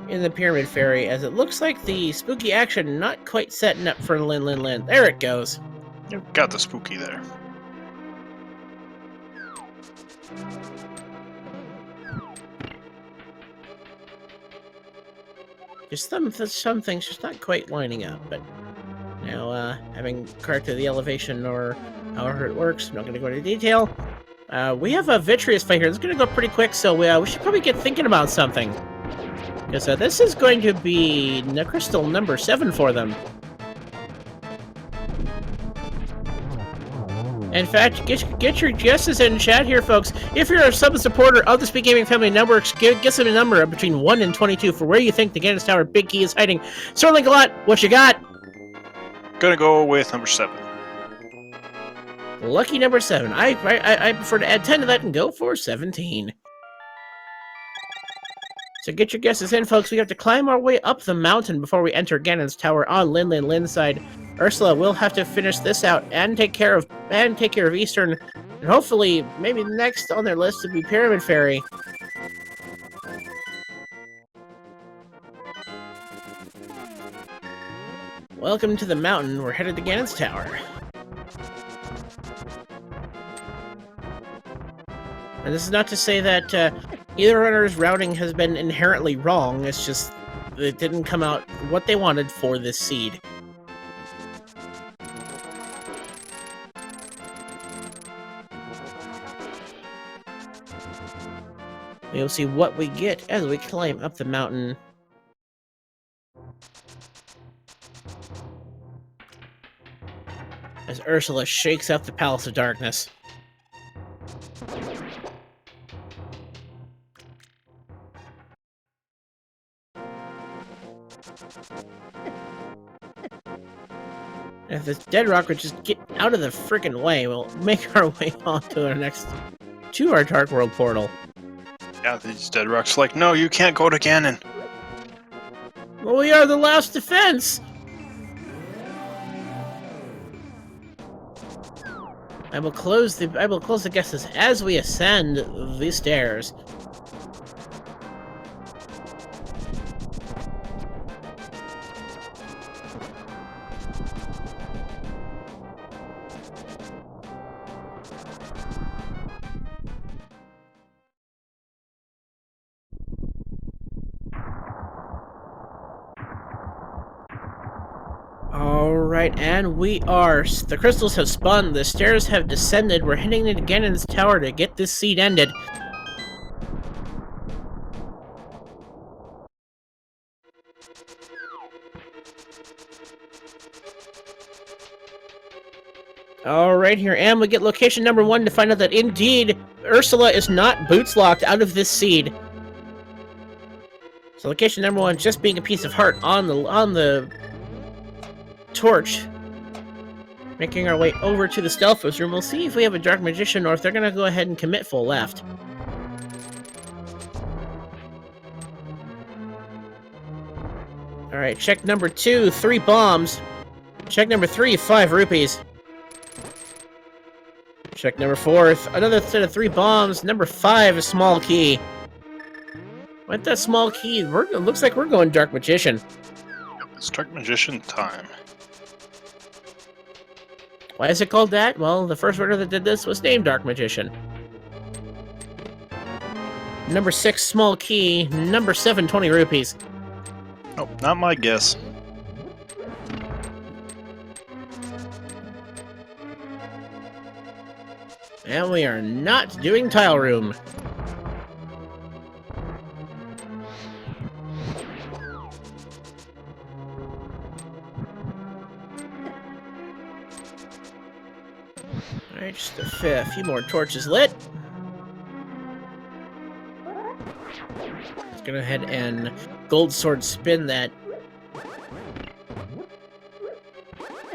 Speaker 1: the Pyramid Fairy, as it looks like the spooky action not quite setting up for Lin. There it goes.
Speaker 2: You've got the spooky there.
Speaker 1: Just some things just not quite lining up, but now, having corrected the elevation or however it works, I'm not going to go into detail. We have a Vitreous fight here. It's going to go pretty quick, so we should probably get thinking about something. Because this is going to be crystal number 7 for them. In fact, get your guesses in chat here, folks. If you're a sub-supporter of the Speed Gaming Family Networks, give them a number between 1 and 22 for where you think the Ganon's Tower Big Key is hiding. Sterling Galot, what you got?
Speaker 2: Gonna go with number 7.
Speaker 1: Lucky number 7. I prefer to add 10 to that and go for 17. So get your guesses in, folks. We have to climb our way up the mountain before we enter Ganon's Tower on Linlinlin's side. Ursula will have to finish this out and take care of Eastern, and hopefully, maybe next on their list would be Pyramid Fairy. Welcome to the mountain. We're headed to Ganon's Tower. And this is not to say that either runner's routing has been inherently wrong. It's just it didn't come out what they wanted for this seed. We'll see what we get as we climb up the mountain. As Ursula shakes up the Palace of Darkness. If this dead rock would just get out of the frickin' way, we'll make our way on to our Dark World portal.
Speaker 2: Yeah, these dead rocks are like, no, you can't go to Ganon.
Speaker 1: Well, we are the last defense! I will close the guesses as we ascend the stairs. Alright, and we are. The crystals have spun, the stairs have descended, we're heading into Ganon's Tower to get this seed ended. Alright, here and we get location number 1 to find out that indeed Ursula is not boots locked out of this seed. So location number 1 just being a piece of heart on the torch. Making our way over to the Stealthos room. We'll see if we have a Dark Magician or if they're gonna go ahead and commit full left. Alright, check number 2, 3 bombs. Check number 3, 5 rupees. Check number 4, another set of 3 bombs. Number 5, a small key. With that small key, it looks like we're going Dark Magician.
Speaker 2: It's Dark Magician time.
Speaker 1: Why is it called that? Well, the first runner that did this was named Dark Magician. Number 6, small key. Number 7, 20 rupees.
Speaker 2: Nope, not my guess.
Speaker 1: And we are not doing Tile Room. Alright, just a few more torches lit. Let's go ahead and gold sword spin that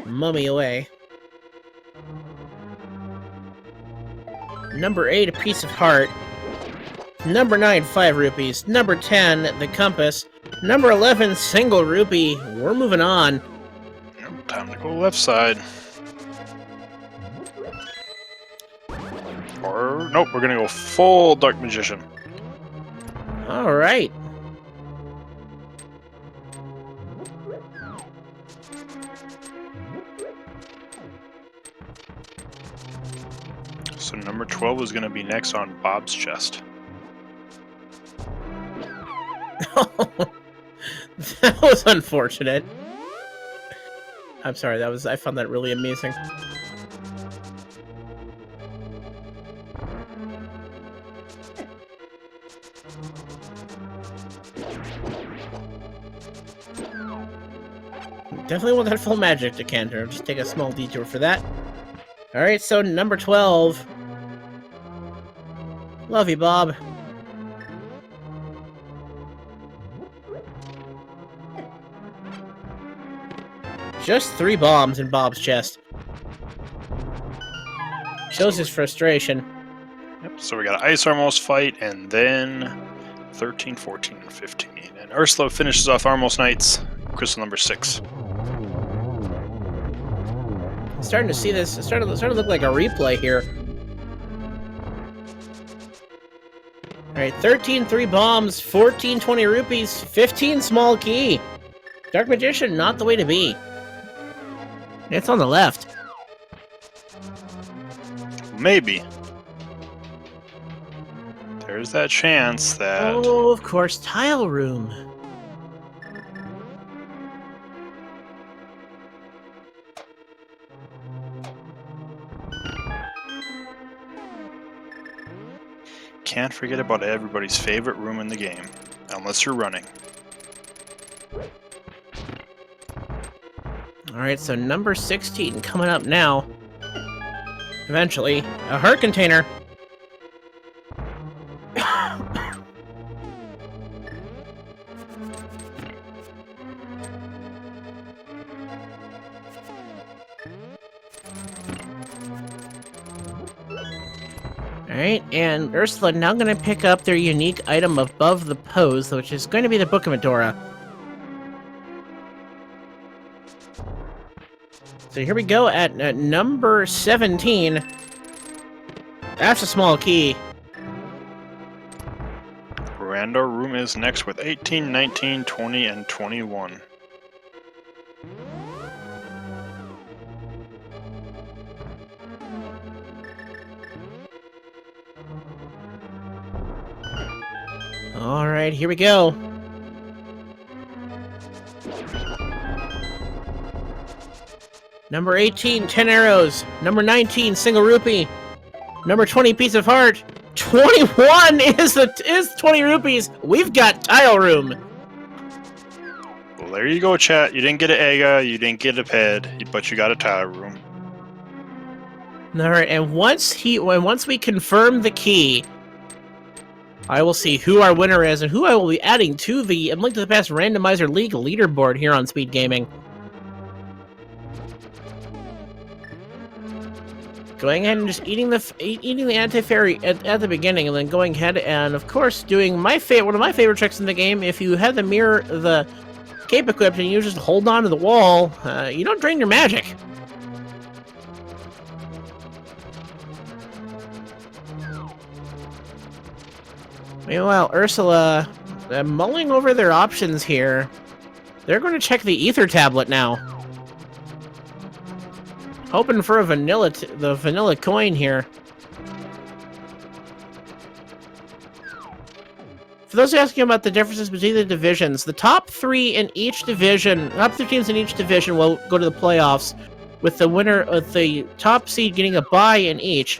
Speaker 1: mummy away. Number 8, a piece of heart. Number 9, 5 rupees. Number 10, the compass. Number 11, single rupee. We're moving on.
Speaker 2: Time to go left side. Or, nope, we're gonna go full Dark Magician.
Speaker 1: Alright.
Speaker 2: So number 12 is gonna be next on Bob's chest.
Speaker 1: That was unfortunate. I'm sorry, I found that really amusing. Definitely want that full magic decanter. Just take a small detour for that. Alright, so number 12. Love you, Bob. Just 3 bombs in Bob's chest. Shows his frustration.
Speaker 2: Yep, so we got an Ice Armos fight, and then 13, 14, and 15. And Ursula finishes off Armos Knights, crystal number 6.
Speaker 1: Starting to see this. It's starting to look like a replay here. Alright, 13 3 bombs, 14 20 rupees, 15 small key. Dark Magician, not the way to be. It's on the left.
Speaker 2: Maybe. There's that chance that...
Speaker 1: Oh, of course, Tile Room.
Speaker 2: Can't forget about everybody's favorite room in the game, unless you're running.
Speaker 1: Alright, so number 16 coming up now. Eventually, a heart container. Alright, and Ursula now going to pick up their unique item above the pose, which is going to be the Book of Medora. So here we go at number 17. That's a small key.
Speaker 2: Rando room is next with 18, 19, 20, and 21.
Speaker 1: Alright, here we go. Number 18, 10 arrows. Number 19, single rupee. Number 20, piece of heart. 21 is 20 rupees. We've got Tile Room.
Speaker 2: Well, there you go, chat. You didn't get an Ega, you didn't get a Ped, but you got a Tile Room.
Speaker 1: Alright, and once we confirm the key, I will see who our winner is and who I will be adding to the Link to the Past Randomizer League leaderboard here on Speed Gaming. Going ahead and just eating the anti-fairy at the beginning, and then going ahead and, of course, doing one of my favorite tricks in the game. If you have the cape equipped and you just hold on to the wall, you don't drain your magic. Meanwhile, Ursula, mulling over their options here. They're going to check the ether tablet now. Hoping for the vanilla coin here. For those asking about the differences between the divisions, the top 3 in each division, top 3 teams in each division will go to the playoffs, with the winner of the top seed getting a bye in each.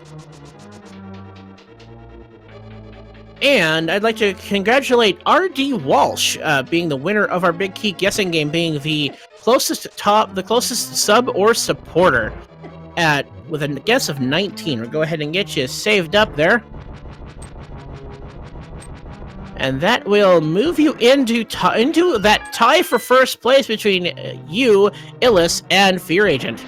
Speaker 1: And I'd like to congratulate R.D. Walsh being the winner of our Big Key guessing game, being the closest sub or supporter with a guess of 19. We'll go ahead and get you saved up there. And that will move you into that tie for first place between you, Illis, and Fear Agent.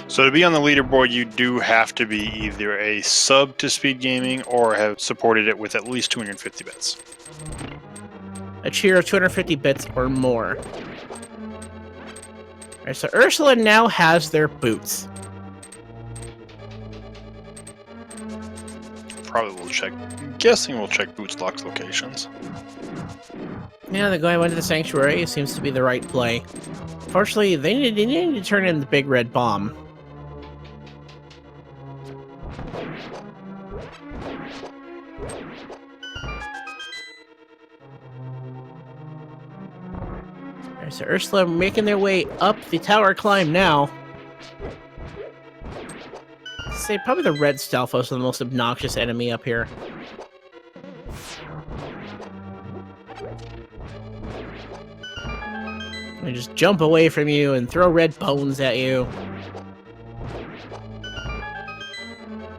Speaker 2: So to be on the leaderboard, you do have to be either a sub to Speed Gaming or have supported it with at least 250 bits.
Speaker 1: A cheer of 250 bits or more. Alright, so Ursula now has their boots.
Speaker 2: Probably will check. I'm guessing we'll check Boots Lock's locations.
Speaker 1: Yeah, the guy went to the Sanctuary. It seems to be the right play. Fortunately, they needed to turn in the big red bomb. Alright, so Ursula making their way up the tower climb now. I'd say probably the red Stalfos are the most obnoxious enemy up here. They just jump away from you and throw red bones at you.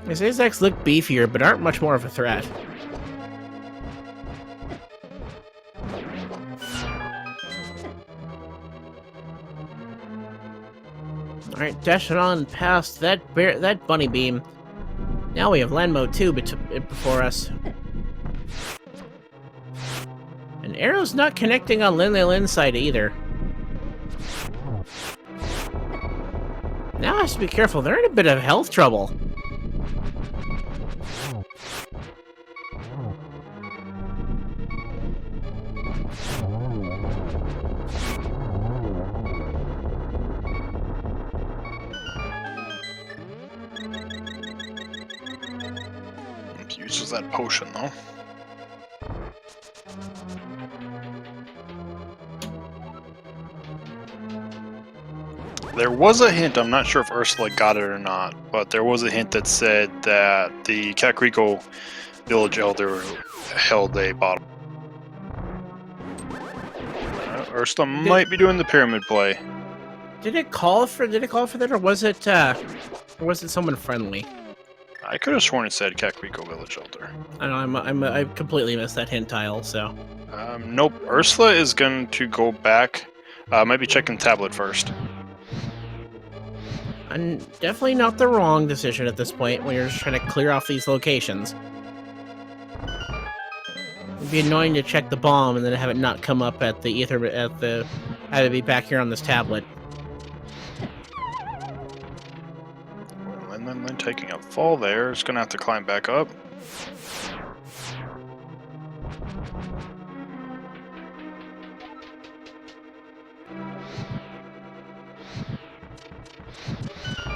Speaker 1: These insects look beefier, but aren't much more of a threat. Alright, dashing on past that bunny beam. Now we have land mode 2 before us. And arrow's not connecting on LinlinlinNya's side either. Now I have to be careful, they're in a bit of health trouble.
Speaker 2: He uses that potion though. There was a hint, I'm not sure if Ursula got it or not, but there was a hint that said that the Kakariko village elder held a bottle. Ursula might be doing the pyramid play.
Speaker 1: Did it call for that, or was it someone friendly?
Speaker 2: I could have sworn it said Kakariko village elder.
Speaker 1: I know I completely missed that hint tile, so.
Speaker 2: Nope. Ursula is going to go back. Might be checking the tablet first.
Speaker 1: And definitely not the wrong decision at this point when you're just trying to clear off these locations. It'd be annoying to check the bomb and then have it not come up at the have it be back here on this tablet.
Speaker 2: LinlinlinNya taking a fall there. It's gonna have to climb back up.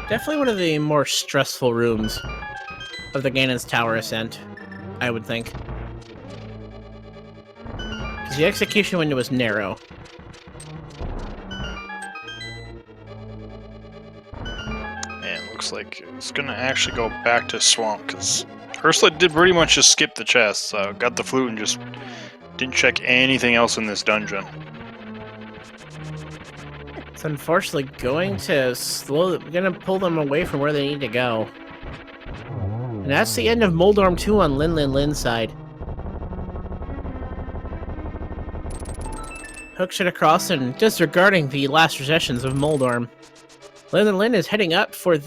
Speaker 1: Definitely one of the more stressful rooms of the Ganon's Tower ascent, I would think. Because the execution window is narrow.
Speaker 2: And it looks like it's gonna actually go back to Swamp, because Ursula did pretty much just skip the chest, so got the flute and just didn't check anything else in this dungeon.
Speaker 1: It's unfortunately going to pull them away from where they need to go. And that's the end of Moldorm 2 on LinlinlinNya's side. Hooks it across and disregarding the last possessions of Moldorm. LinlinlinNya is heading up for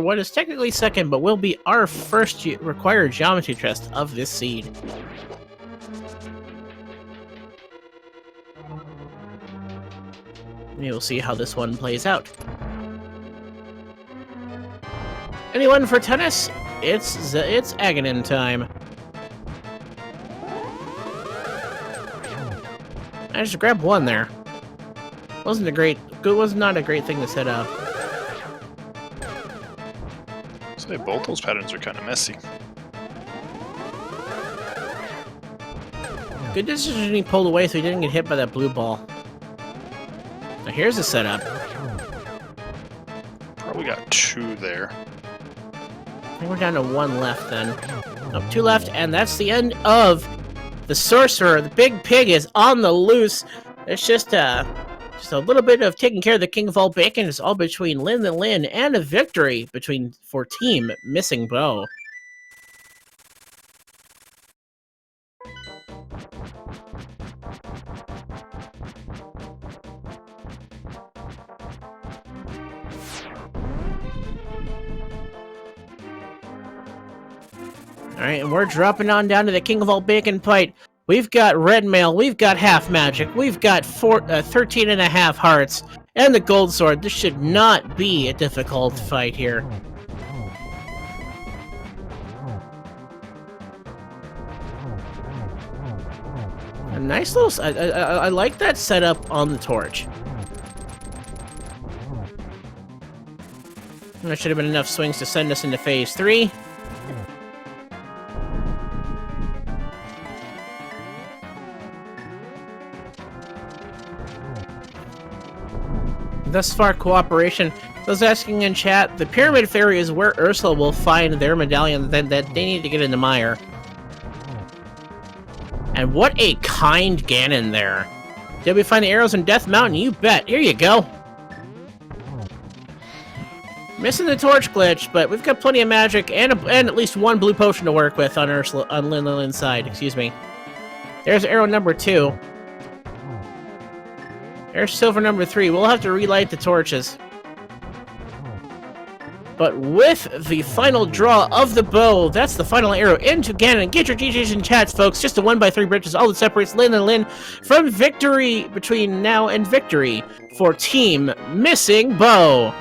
Speaker 1: what is technically second, but will be our first required geometry test of this seed. We'll see how this one plays out. Anyone for tennis? It's Ganon time. I just grabbed one there. Was not a great thing to set up.
Speaker 2: Say both those patterns are kind of messy.
Speaker 1: Good decision he pulled away so he didn't get hit by that blue ball. Now here's the setup.
Speaker 2: Probably got two there.
Speaker 1: I think we're down to one left then. Nope, two left, and that's the end of the sorcerer. The big pig is on the loose. It's just a little bit of taking care of the king of all bacon. It's all between LinlinlinNya and a victory for Team Missing Bow. Alright, and we're dropping on down to the king of all bacon fight. We've got red mail, we've got half magic, we've got 13 and a half hearts, and the gold sword. This should not be a difficult fight here. A nice little... I like that setup on the torch. That should have been enough swings to send us into phase 3. Thus far, cooperation. Those asking in chat, the Pyramid Fairy is where Ursula will find their medallion that they need to get into mire. And what a kind Ganon there. Did we find the arrows in Death Mountain? You bet. Here you go. Missing the torch glitch, but we've got plenty of magic and at least one blue potion to work with on LinlinlinNya's side. Excuse me. There's arrow number 2. There's silver number 3. We'll have to relight the torches. But with the final draw of the bow, that's the final arrow into Ganon. Get your GGs in chats, folks. Just a 1x3 bridge is all that separates LinlinlinNya from victory between now and victory for Team Missing Bow.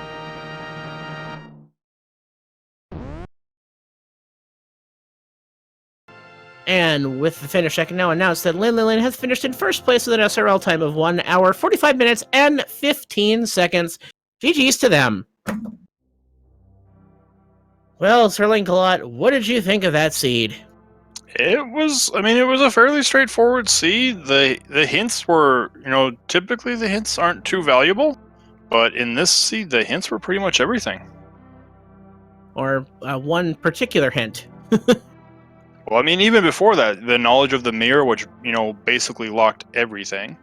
Speaker 1: And with the finish, I can now announce that LinlinlinNya has finished in first place with an SRL time of 1 hour, 45 minutes, and 15 seconds. GG's to them. Well, Sir Lancelot, what did you think of that seed?
Speaker 2: It was a fairly straightforward seed. The hints were, typically the hints aren't too valuable, but in this seed, the hints were pretty much everything.
Speaker 1: Or one particular hint.
Speaker 2: Well, even before that, the knowledge of the mirror, which, basically locked everything.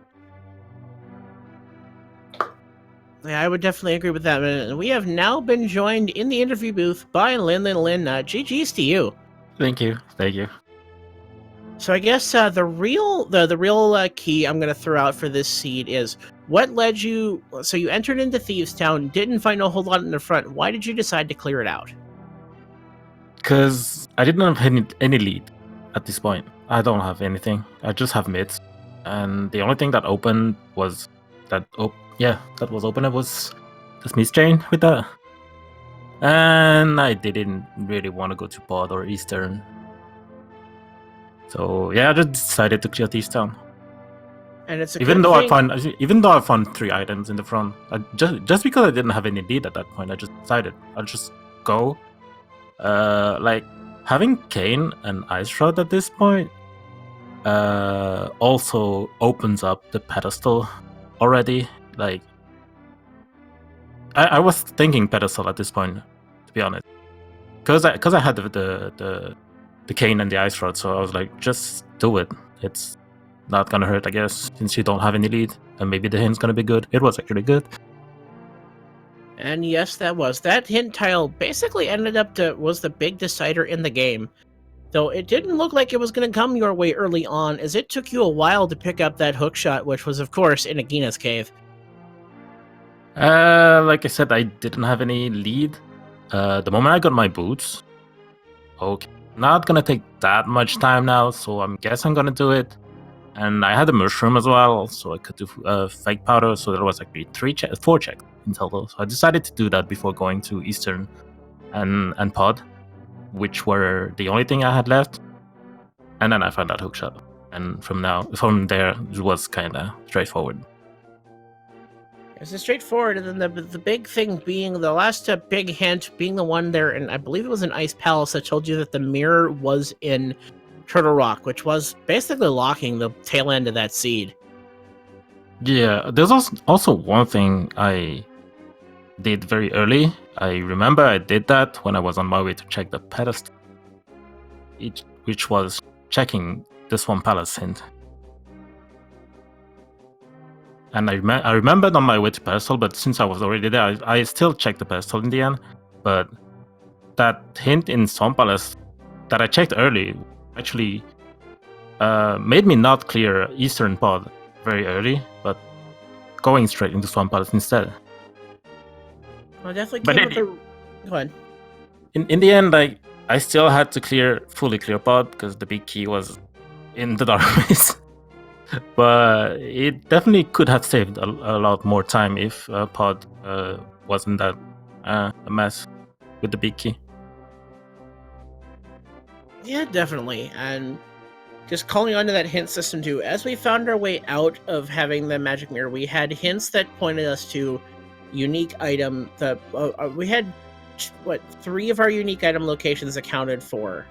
Speaker 1: Yeah, I would definitely agree with that. We have now been joined in the interview booth by LinlinlinNya. GG's to you.
Speaker 3: Thank you.
Speaker 1: So I guess the real key I'm going to throw out for this seed is what led you... So you entered into Thieves Town, didn't find a whole lot in the front. Why did you decide to clear it out?
Speaker 3: Because I didn't have any lead at this point. I don't have anything. I just have mids. And the only thing that opened was that... that was open. It was the Smith chain with that. And I didn't really want to go to Pod or Eastern. So yeah, I just decided to clear Thieves Town.
Speaker 1: And it's
Speaker 3: even though I found 3 items in the front, just because I didn't have any lead at that point, I just decided I'll just go. Having Kane and Ice Shroud at this point also opens up the pedestal already. I was thinking pedestal at this point, to be honest, because I had the Kane and the Ice Shroud, so I was like, just do it. It's not gonna hurt, I guess, since you don't have any lead, and maybe the hint's gonna be good. It was actually good.
Speaker 1: And yes, that hint tile basically was the big decider in the game. Though it didn't look like it was going to come your way early on, as it took you a while to pick up that hook shot, which was, of course, in Agina's cave.
Speaker 3: Like I said, I didn't have any lead. The moment I got my boots, okay, not gonna take that much time now, so I guess I'm gonna do it. And I had a mushroom as well, so I could do fake powder, so there was actually 4 checks in total. So I decided to do that before going to Eastern and Pod, which were the only thing I had left. And then I found that hookshot. And from there, it was kind of straightforward.
Speaker 1: It was straightforward, and then the big thing being, the last big hint being the one there, and I believe it was in Ice Palace, that told you that the mirror was in Turtle Rock, which was basically locking the tail end of that seed.
Speaker 3: Yeah, there's also one thing I did very early. I remember I did that when I was on my way to check the pedestal, which was checking the Swamp Palace hint. And I remembered on my way to pedestal, but since I was already there, I still checked the pedestal in the end. But that hint in Swamp Palace that I checked early actually made me not clear Eastern Pod very early, but going straight into Swamp Palace instead.
Speaker 1: Well, definitely came with the... Go ahead.
Speaker 3: In the end, I still had to fully clear Pod because the big key was in the dark maze. But it definitely could have saved a lot more time if Pod wasn't that a mess with the big key.
Speaker 1: Yeah, definitely. And just calling onto that hint system too, as we found our way out of having the magic mirror, we had hints that pointed us to unique item. We had 3 of our unique item locations accounted for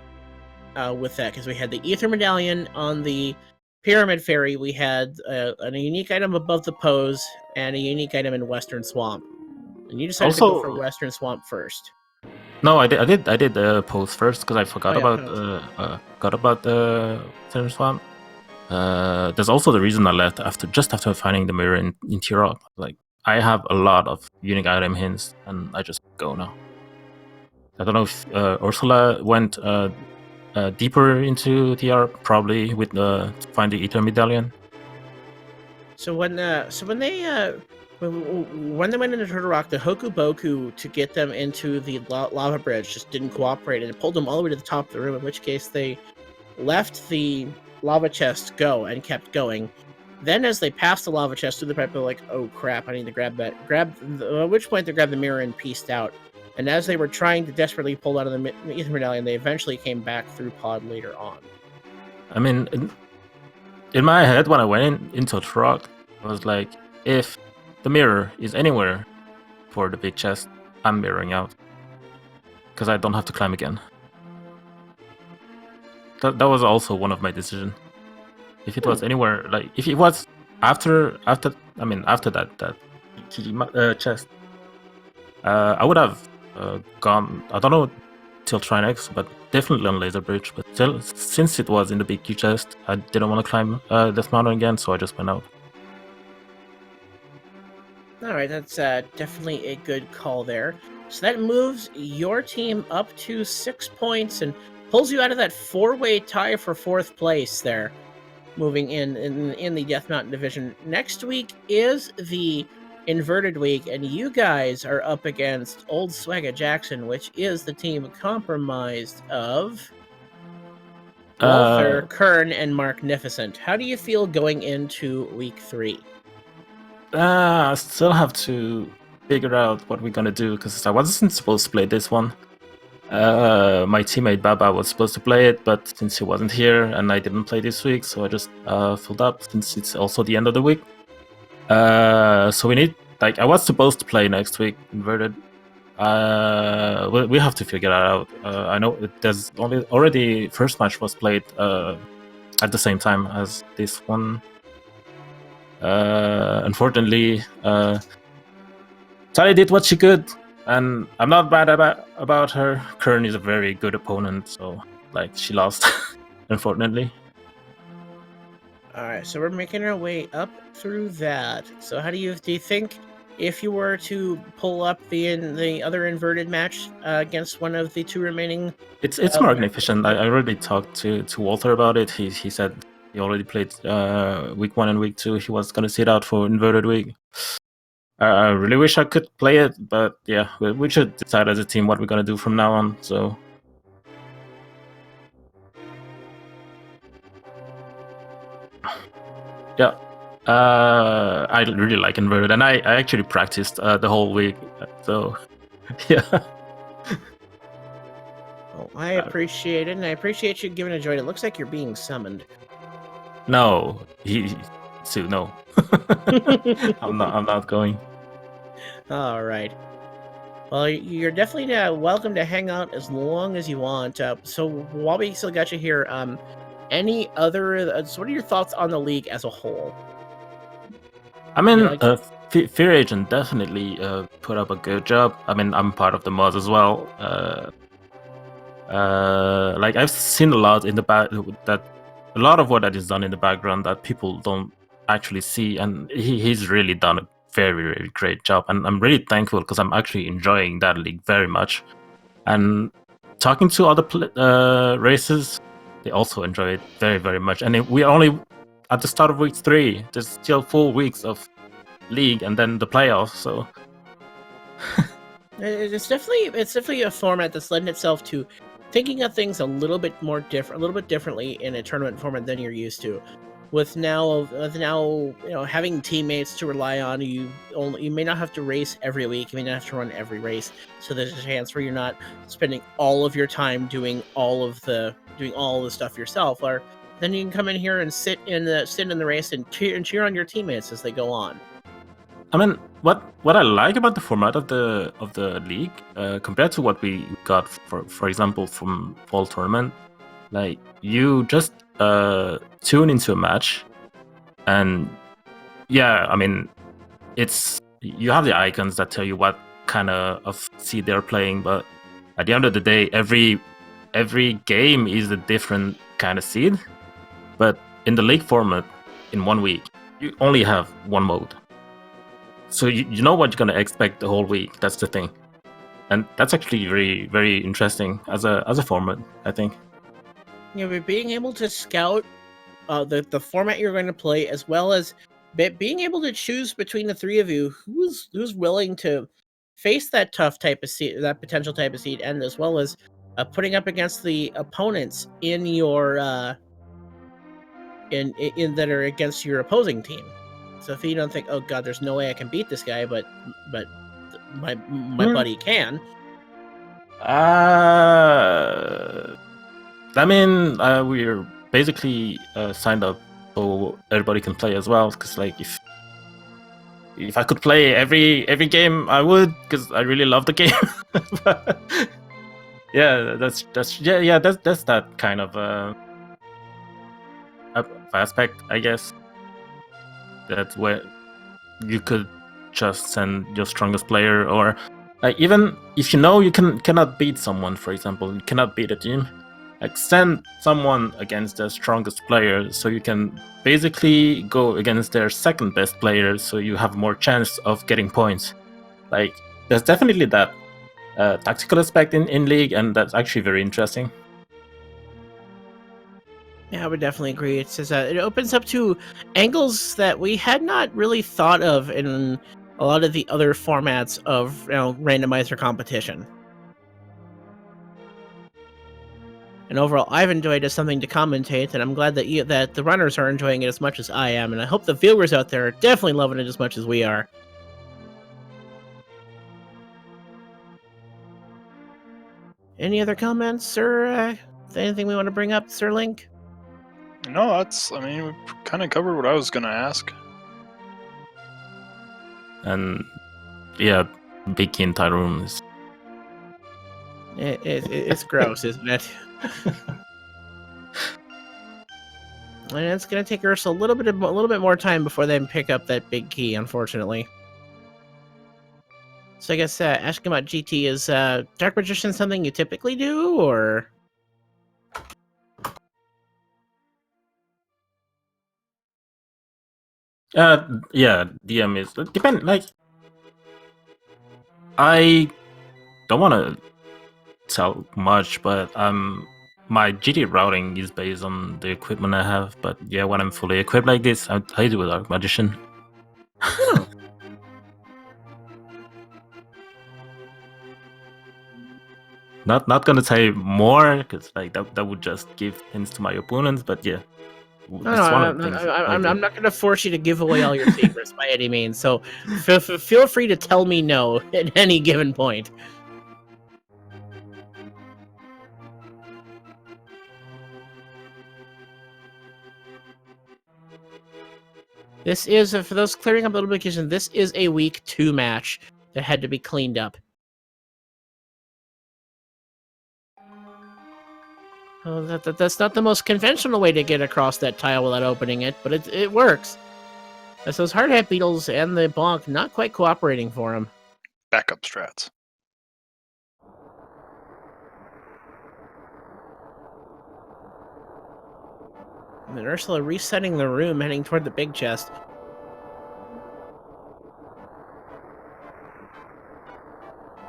Speaker 1: with that, because we had the ether medallion on the Pyramid Fairy, we had a unique item above the pose, and a unique item in Western Swamp. And you decided to go for Western Swamp first.
Speaker 3: No, I did pose first because I forgot about the Western Swamp. There's also the reason I left just after finding the mirror in T-Rock. Like, I have a lot of unique item hints, and I just go now. I don't know if Ursula went deeper into TR, probably with to find the Ether medallion.
Speaker 1: So when they went into Turtle Rock, the Hoku Boku to get them into the lava bridge just didn't cooperate, and it pulled them all the way to the top of the room. In which case they left the lava chest go and kept going. Then, as they passed the lava chest through the pipe, they're like, "Oh crap! I need to grab that." At which point they grabbed the mirror and pieced out. And as they were trying to desperately pull out of the Ether medallion, they eventually came back through pod later on.
Speaker 3: I mean, in my head, when I went into the rock, I was like, if the mirror is anywhere for the big chest, I'm mirroring out, because I don't have to climb again. That was also one of my decisions. If it was anywhere, like if it was after that chest, I would have gone. I don't know till Trinex, but definitely on Laser Bridge. But still, since it was in the big Q chest, I didn't want to climb Death Mountain again, so I just went out.
Speaker 1: All right, that's definitely a good call there. So that moves your team up to 6 points and pulls you out of that 4-way tie for 4th place there, moving in the Death Mountain division. Next week is the Inverted Week, and you guys are up against Old Swagga Jackson, which is the team comprised of Walther, Kern, and Magnificent. How do you feel going into week 3?
Speaker 3: I still have to figure out what we're gonna do, because I wasn't supposed to play this one. My teammate Baba was supposed to play it, but since he wasn't here and I didn't play this week, so I just filled up since it's also the end of the week. So we need, like, I was supposed to play next week Inverted. We have to figure that out. I know there's already first match was played at the same time as this one. Unfortunately, Sally did what she could, and I'm not bad about her. Kern is a very good opponent, so like she lost, unfortunately.
Speaker 1: All right, so we're making our way up through that. So how do you think if you were to pull up the other inverted match against one of the 2 remaining?
Speaker 3: It's Magnificent. I already talked to Walter about it. He said he already played week 1 and week 2. He was gonna sit out for Inverted Week. I really wish I could play it, but yeah, we should decide as a team what we're gonna do from now on. So. Yeah, I really like Inverted, and I actually practiced the whole week, so yeah.
Speaker 1: Well, I appreciate it, and I appreciate you giving a join. It looks like you're being summoned.
Speaker 3: No, Sue, no. I'm not going.
Speaker 1: All right. Well, you're definitely welcome to hang out as long as you want. So while we still got you here, any other? So what are your thoughts on the league as a whole?
Speaker 3: I mean, Fear Agent definitely put up a good job. I mean, I'm part of the mods as well. Like I've seen a lot in the back that a lot of what that is done in the background that people don't actually see, and he's really done a very, very great job. And I'm really thankful because I'm actually enjoying that league very much. And talking to other races, they also enjoy it very, very much. And we are only at the start of week 3. There's still 4 weeks of league and then the playoffs. So
Speaker 1: it's definitely a format that's lending itself to thinking of things a little bit differently in a tournament format than you're used to. With now having teammates to rely on, you may not have to race every week. You may not have to run every race. So there's a chance where you're not spending all of your time doing all of the stuff yourself. Or then you can come in here and sit in the race and cheer on your teammates as they go on.
Speaker 3: I mean, what I like about the format of the league compared to what we got for example from fall tournament, like you just tune into a match, and yeah, I mean, you have the icons that tell you what kind of seed they're playing, but at the end of the day, every game is a different kind of seed. But in the league format, in 1 week, you only have one mode. So you know what you're gonna expect the whole week. That's the thing, and that's actually very, very interesting as a format, I think.
Speaker 1: You know, being able to scout the format you're going to play, as well as being able to choose between the three of you who's willing to face that tough type of seed, that potential type of seed, and as well as putting up against the opponents in your in that are against your opposing team. So if you don't think, oh god, there's no way I can beat this guy, but my buddy can.
Speaker 3: I mean, we're basically signed up so everybody can play as well. Because like, if I could play every game, I would, because I really love the game. But, yeah, that's that kind of aspect, I guess. That's where you could just send your strongest player, or like, even if you know you cannot beat someone, for example, you cannot beat a team, like, send someone against their strongest player, so you can basically go against their second best player, so you have more chance of getting points. Like, there's definitely that tactical aspect in League, and that's actually very interesting.
Speaker 1: Yeah, I would definitely agree. It says it opens up to angles that we had not really thought of in a lot of the other formats of, you know, randomizer competition. And overall, I've enjoyed it as something to commentate, and I'm glad that that the runners are enjoying it as much as I am, and I hope the viewers out there are definitely loving it as much as we are. Any other comments, or anything we want to bring up, Sir Link?
Speaker 2: No, I mean, we kind of covered what I was going to ask.
Speaker 3: And yeah, big entire room is...
Speaker 1: It's gross, isn't it? And it's going to take Ursula a little bit more time before they pick up that big key, unfortunately. So I guess asking about GT, is Dark Magician something you typically do, or?
Speaker 3: Yeah, DM is depend. Like, I don't want to tell much, but my GT routing is based on the equipment I have. But yeah, when I'm fully equipped like this, I do a Dark Magician. Not gonna say more, because like that would just give hints to my opponents. But yeah,
Speaker 1: I'm not going to force you to give away all your secrets by any means. So feel free to tell me no at any given point. This is, for those clearing up a little bit, this is a week 2 match that had to be cleaned up. Oh, that's not the most conventional way to get across that tile without opening it, but it works. That's those hard hat beetles and the bonk not quite cooperating for him.
Speaker 2: Backup strats.
Speaker 1: And then Ursula resetting the room, heading toward the big chest.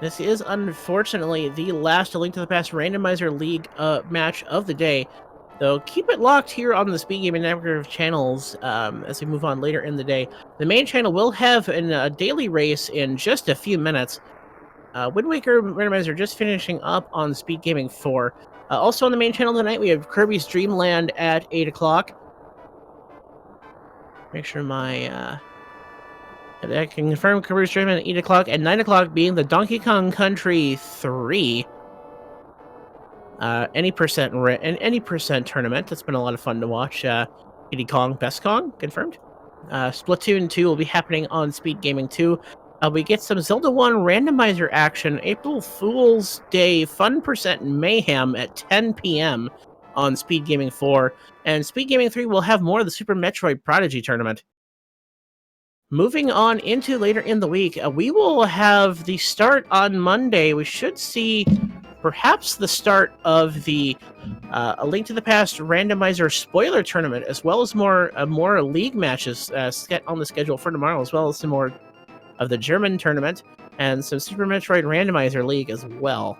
Speaker 1: This is, unfortunately, the last A Link to the Past Randomizer League match of the day. Though, keep it locked here on the Speed Gaming Network of channels as we move on later in the day. The main channel will have a daily race in just a few minutes. Wind Waker Randomizer just finishing up on Speed Gaming 4. Also on the main channel tonight, we have Kirby's Dream Land at 8 o'clock. Make sure my... I can confirm Kirby's Dream Land at 8 o'clock, and 9 o'clock being the Donkey Kong Country 3. Any percent tournament. That's been a lot of fun to watch. Diddy Kong, Best Kong, confirmed. Splatoon 2 will be happening on Speed Gaming 2. We get some Zelda 1 randomizer action, April Fool's Day Fun Percent Mayhem at 10 p.m. on Speed Gaming 4. And Speed Gaming 3 will have more of the Super Metroid Prodigy tournament. Moving on into later in the week, we will have the start on Monday. We should see perhaps the start of the A Link to the Past randomizer spoiler tournament, as well as more league matches on the schedule for tomorrow, as well as some more of the German tournament and some Super Metroid Randomizer League as well.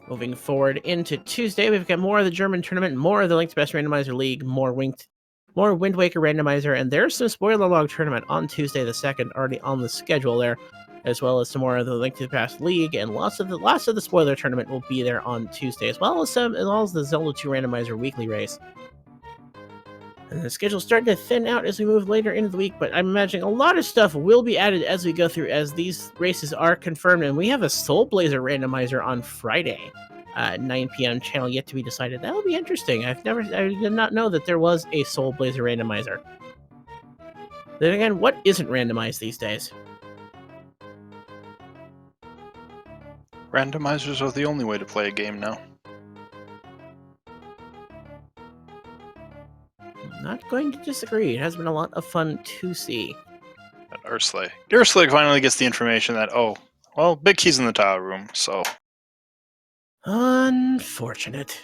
Speaker 1: Moving forward into Tuesday, we've got more of the German tournament, more of the Link to the Past Randomizer League, more Wind Waker Randomizer, and there's some spoiler log tournament on Tuesday the 2nd already on the schedule there, as well as some more of the Link to the Past League, and lots of the spoiler tournament will be there on Tuesday, as well as the Zelda 2 Randomizer weekly race. And the schedule's starting to thin out as we move later into the week, but I'm imagining a lot of stuff will be added as we go through, as these races are confirmed, and we have a Soul Blazer randomizer on Friday at 9 p.m. channel yet to be decided. That'll be interesting. I did not know that there was a Soul Blazer randomizer. Then again, what isn't randomized these days?
Speaker 2: Randomizers are the only way to play a game now.
Speaker 1: Not going to disagree. It has been a lot of fun to see.
Speaker 2: And Ursula finally gets the information that, oh, well, Big Key's in the tile room, so...
Speaker 1: Unfortunate.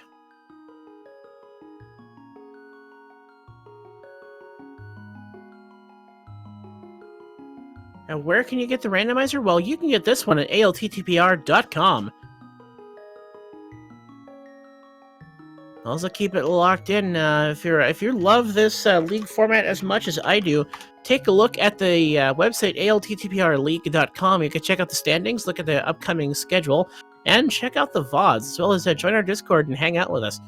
Speaker 1: And where can you get the randomizer? Well, you can get this one at ALTTPR.com. Also, keep it locked in. If you love this league format as much as I do, take a look at the website ALTTPRleague.com. You can check out the standings, look at the upcoming schedule, and check out the VODs, as well as join our Discord and hang out with us.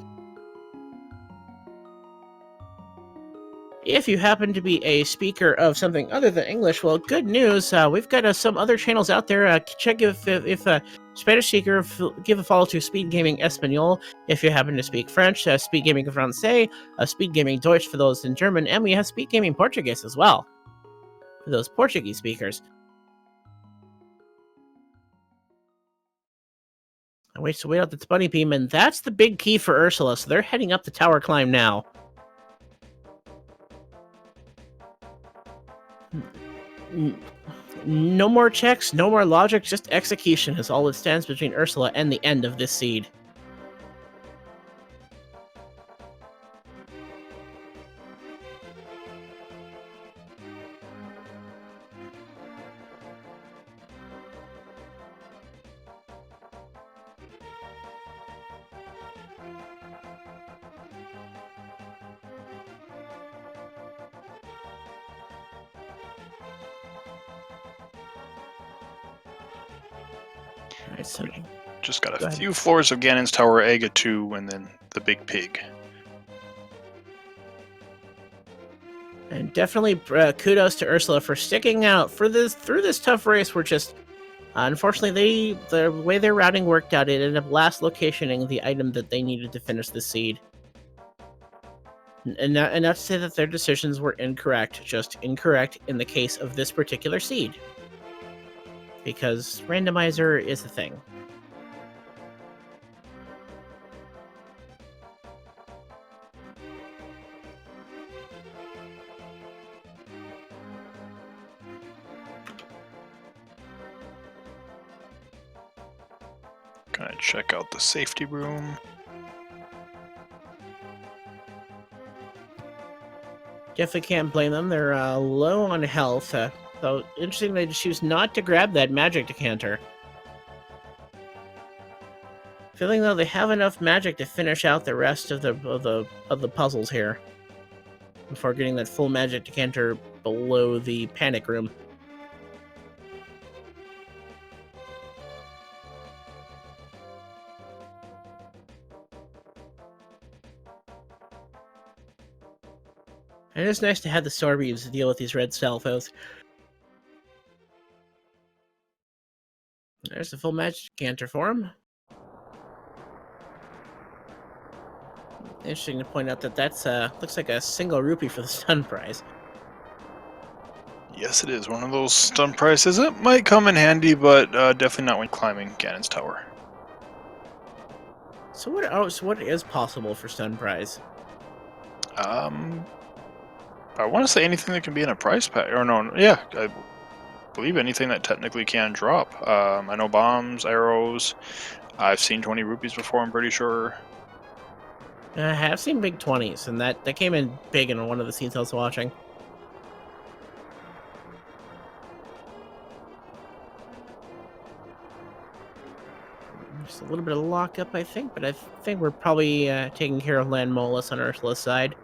Speaker 1: If you happen to be a speaker of something other than English, well, good news. We've got some other channels out there. Check if Spanish speaker, give a follow to Speed Gaming Espanol. If you happen to speak French, Speed Gaming Francais, Speed Gaming Deutsch for those in German, and we have Speed Gaming Portuguese as well for those Portuguese speakers. I wait out the bunny beam, and that's the big key for Ursula. So they're heading up the tower climb now. No more checks, no more logic, just execution is all that stands between Ursula and the end of this seed. Alright, so
Speaker 2: Just got
Speaker 1: Go
Speaker 2: a
Speaker 1: ahead.
Speaker 2: few floors of Ganon's Tower, Ega 2, and then the Big Pig.
Speaker 1: and definitely kudos to Ursula for sticking out through this tough race. We're just unfortunately the way their routing worked out, it ended up last locationing the item that they needed to finish the seed. And not to say that their decisions were incorrect, just incorrect in the case of this particular seed. Because randomizer is a thing.
Speaker 2: Gonna check out the safety room.
Speaker 1: Definitely can't blame them. They're low on health. So interesting they choose not to grab that magic decanter. Feeling though they have enough magic to finish out the rest of the puzzles here before getting that full magic decanter below the panic room. And it's nice to have the sword beams to deal with these red salvos. There's the full magic decanter for him. Interesting to point out that that's looks like a single rupee for the stun prize.
Speaker 2: Yes, it is one of those stun prizes. It might come in handy, but definitely not when climbing Ganon's Tower.
Speaker 1: So what is possible for stun prize?
Speaker 2: I want to say anything that can be in a prize pack. Or no, yeah. believe anything that technically can drop. I know bombs, arrows. I've seen 20 rupees before, I'm pretty sure.
Speaker 1: I have seen big 20s, and that came in big in one of the scenes I was watching. Just a little bit of lockup, I think, but I think we're probably taking care of Land Molus on Ursula's side.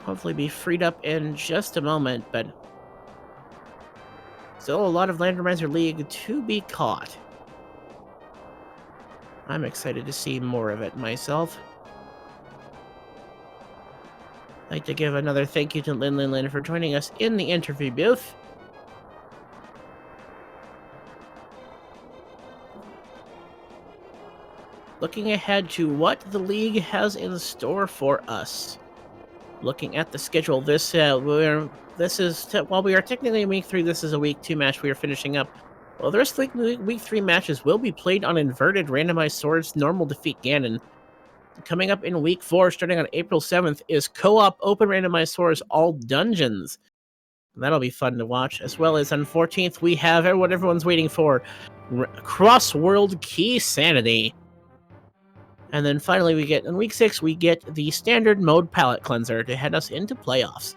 Speaker 1: Hopefully be freed up in just a moment, but still a lot of Randomizer League to be caught. I'm excited to see more of it myself. I'd like to give another thank you to LinlinlinNya for joining us in the interview booth. Looking ahead to what the league has in store for us. Looking at the schedule, while we are technically in week 3, this is a week 2 match we are finishing up. Well, the rest of the week 3 matches will be played on inverted randomized swords, normal defeat Ganon. Coming up in week 4, starting on April 7th, is co-op open randomized swords, all dungeons. That'll be fun to watch. As well as on 14th, we have what everyone's waiting for, Cross-World Key Sanity. And then finally, we get in week 6, we get the standard mode palette cleanser to head us into playoffs.